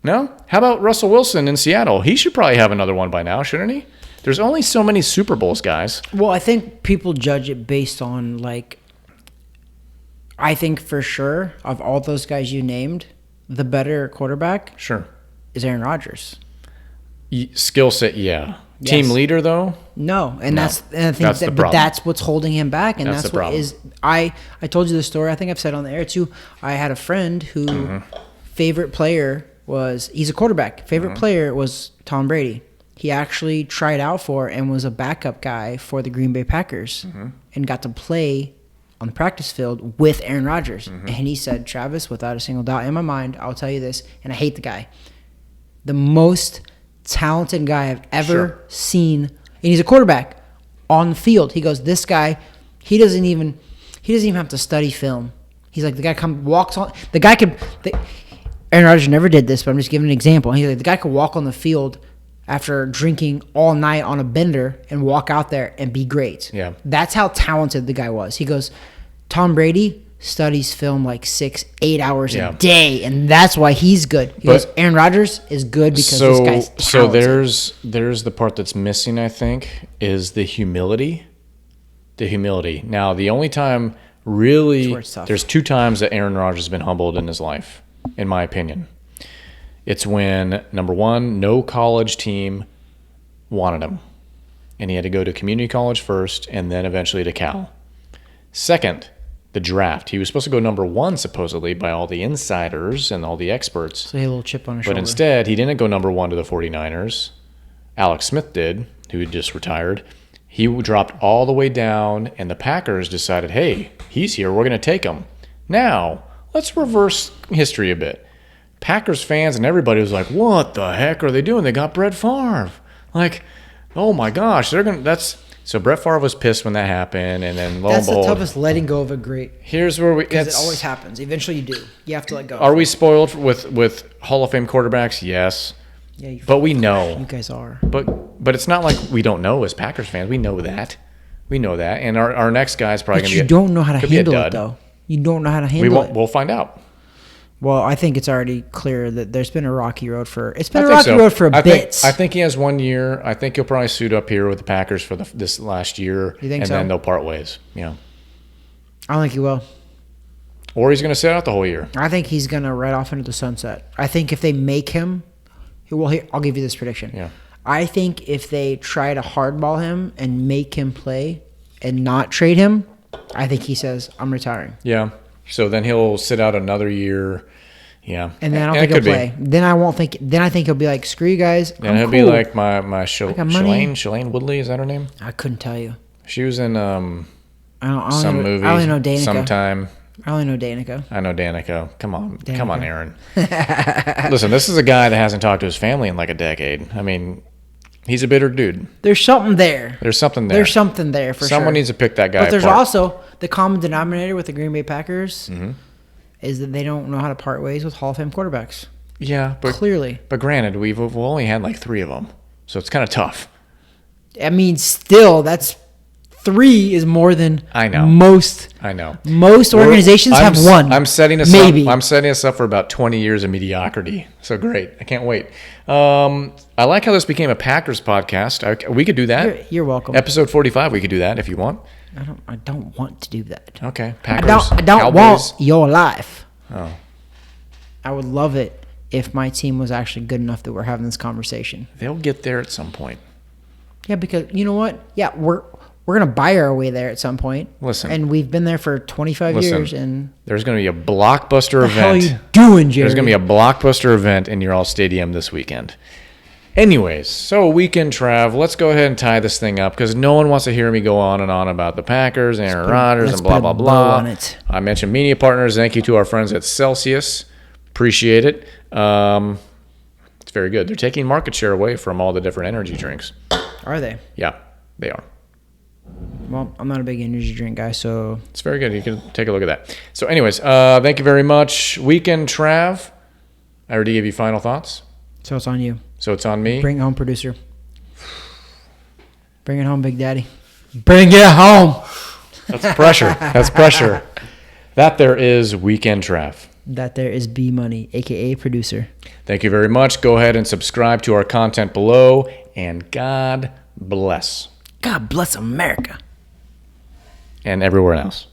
Speaker 1: No? How about Russell Wilson in Seattle? He should probably have another one by now, shouldn't he? There's only so many Super Bowls, guys.
Speaker 2: Well, I think people judge it based on, like, I think for sure, of all those guys you named, the better quarterback
Speaker 1: Sure.
Speaker 2: is Aaron Rodgers.
Speaker 1: Skill set, yeah.
Speaker 2: Yes.
Speaker 1: Team leader, though?
Speaker 2: No, and
Speaker 1: No.
Speaker 2: I think
Speaker 1: That's the
Speaker 2: but
Speaker 1: problem.
Speaker 2: that's what's holding him back, and
Speaker 1: That's
Speaker 2: that's
Speaker 1: the
Speaker 2: what
Speaker 1: problem.
Speaker 2: is. I told you the story. I think I've said on the air too. I had a friend who favorite player was he's a quarterback. Favorite player was Tom Brady. He actually tried out for and was a backup guy for the Green Bay Packers and got to play on the practice field with Aaron Rodgers. And he said, Travis, without a single doubt in my mind, I'll tell you this, and I hate the guy. The most talented guy I've ever seen, and he's a quarterback on the field. He goes, this guy, he doesn't even have to study film. He's like, the guy walks on, the guy could, Aaron Rodgers never did this, but I'm just giving an example. He's like, the guy could walk on the field after drinking all night on a bender and walk out there and be great.
Speaker 1: Yeah.
Speaker 2: That's how talented the guy was. He goes, Tom Brady studies film like 6-8 hours a day, and that's why he's good. He goes, Aaron Rodgers is good because this guy's talented.
Speaker 1: So there's the part that's missing, I think, is the humility. The humility. Now, the only time really, there's two times that Aaron Rodgers has been humbled in his life, in my opinion. It's when, number one, no college team wanted him, and he had to go to community college first and then eventually to Cal. Second, the draft. He was supposed to go number one, supposedly, by all the insiders and all the experts.
Speaker 2: So he had a little chip on his shoulder.
Speaker 1: But instead, he didn't go number one to the 49ers. Alex Smith did, who had just retired. He dropped all the way down, and the Packers decided, hey, he's here. We're going to take him. Now, let's reverse history a bit. Packers fans and everybody was like, what the heck are they doing? They got Brett Favre. Like, oh my gosh, so Brett Favre was pissed when that happened, and then lo and
Speaker 2: That's the
Speaker 1: behold,
Speaker 2: toughest letting go of a great.
Speaker 1: Here's where
Speaker 2: Because it always happens. Eventually you do. You have to let go.
Speaker 1: Are we spoiled with Hall of Fame quarterbacks? Yes.
Speaker 2: Yeah,
Speaker 1: But we know.
Speaker 2: You guys are.
Speaker 1: But it's not like we don't know as Packers fans. We know that. And our next guy is probably
Speaker 2: But
Speaker 1: going to be
Speaker 2: you don't know how to
Speaker 1: could be a
Speaker 2: handle it,
Speaker 1: dud.
Speaker 2: though. You don't know how to handle it.
Speaker 1: We'll find out.
Speaker 2: Well, I think it's already clear that there's been a rocky road for a
Speaker 1: I think
Speaker 2: bit.
Speaker 1: I think he has 1 year. I think he'll probably suit up here with the Packers for this last year.
Speaker 2: You think
Speaker 1: and
Speaker 2: so?
Speaker 1: then they'll part ways. Yeah.
Speaker 2: I don't think he will.
Speaker 1: Or he's going to sit out the whole year.
Speaker 2: I think he's going to ride off into the sunset. I think if they make him, I'll give you this prediction.
Speaker 1: Yeah.
Speaker 2: I think if they try to hardball him and make him play and not trade him, I think he says, I'm retiring.
Speaker 1: Yeah. So then he'll sit out another year. Yeah.
Speaker 2: And then I don't
Speaker 1: Yeah,
Speaker 2: think
Speaker 1: it
Speaker 2: he'll
Speaker 1: could be.
Speaker 2: play. Then I won't think. Then I think he'll be like, "Screw you guys."
Speaker 1: And
Speaker 2: I'm
Speaker 1: he'll
Speaker 2: cool.
Speaker 1: be like my
Speaker 2: got money.
Speaker 1: Shalane Woodley, is that her name?
Speaker 2: I couldn't tell you.
Speaker 1: She was in
Speaker 2: I don't. I
Speaker 1: some
Speaker 2: only know,
Speaker 1: movie
Speaker 2: I only know Danica.
Speaker 1: sometime.
Speaker 2: I only know Danica.
Speaker 1: I know Danica. Come on,
Speaker 2: Danica.
Speaker 1: Aaron. Listen, this is a guy that hasn't talked to his family in like a decade. I mean, he's a bitter dude.
Speaker 2: There's something there.
Speaker 1: There's something there.
Speaker 2: There's something there for
Speaker 1: Someone
Speaker 2: sure.
Speaker 1: needs to pick that guy
Speaker 2: But there's
Speaker 1: apart.
Speaker 2: also the common denominator with the Green Bay Packers
Speaker 1: Mm-hmm.
Speaker 2: is that they don't know how to part ways with Hall of Fame quarterbacks.
Speaker 1: Yeah, but
Speaker 2: Clearly.
Speaker 1: But granted, we've only had like 3 of them, so it's kind of tough.
Speaker 2: I mean, still, that's 3 is more than
Speaker 1: I know.
Speaker 2: most.
Speaker 1: I know.
Speaker 2: Most organizations have 1.
Speaker 1: I'm setting us
Speaker 2: maybe.
Speaker 1: up. I'm setting us up for about 20 years of mediocrity. So great. I can't wait. I like how this became a Packers podcast. We could do that.
Speaker 2: You're welcome.
Speaker 1: Episode 45. We could do that if you want.
Speaker 2: I don't want to do that.
Speaker 1: Okay.
Speaker 2: I
Speaker 1: Packers.
Speaker 2: don't
Speaker 1: Cowboys.
Speaker 2: want your life.
Speaker 1: Oh.
Speaker 2: I would love it if my team was actually good enough that we're having this conversation.
Speaker 1: They'll get there at some point.
Speaker 2: Yeah, because you know what? Yeah, we're gonna buy our way there at some point.
Speaker 1: Listen.
Speaker 2: And we've been there for 25
Speaker 1: Listen.
Speaker 2: years. And
Speaker 1: There's going to be a blockbuster
Speaker 2: what the hell are
Speaker 1: event.
Speaker 2: you doing, Jerry?
Speaker 1: There's going to be a blockbuster event in your all stadium this weekend. Anyways, so weekend trav. Let's go ahead and tie this thing up because no one wants to hear me go on and on about the Packers, Aaron Rodgers,
Speaker 2: let's
Speaker 1: and blah,
Speaker 2: put a
Speaker 1: blah,
Speaker 2: bow
Speaker 1: blah.
Speaker 2: on it.
Speaker 1: I mentioned media partners. Thank you to our friends at Celsius. Appreciate it. It's very good. They're taking market share away from all the different energy drinks.
Speaker 2: Are they?
Speaker 1: Yeah, they are.
Speaker 2: Well, I'm not a big energy drink guy, so
Speaker 1: It's very good. You can take a look at that. So anyways, thank you very much. Weekend trav. I already gave you final thoughts.
Speaker 2: it's on you.
Speaker 1: So it's on me.
Speaker 2: Bring it home, producer. Bring it home, Big Daddy. Bring it home.
Speaker 1: That's pressure. That's pressure. That there is Weekend Trav.
Speaker 2: That there is B Money, a.k.a. producer.
Speaker 1: Thank you very much. Go ahead and subscribe to our content below, and God bless.
Speaker 2: God bless America.
Speaker 1: And everywhere else.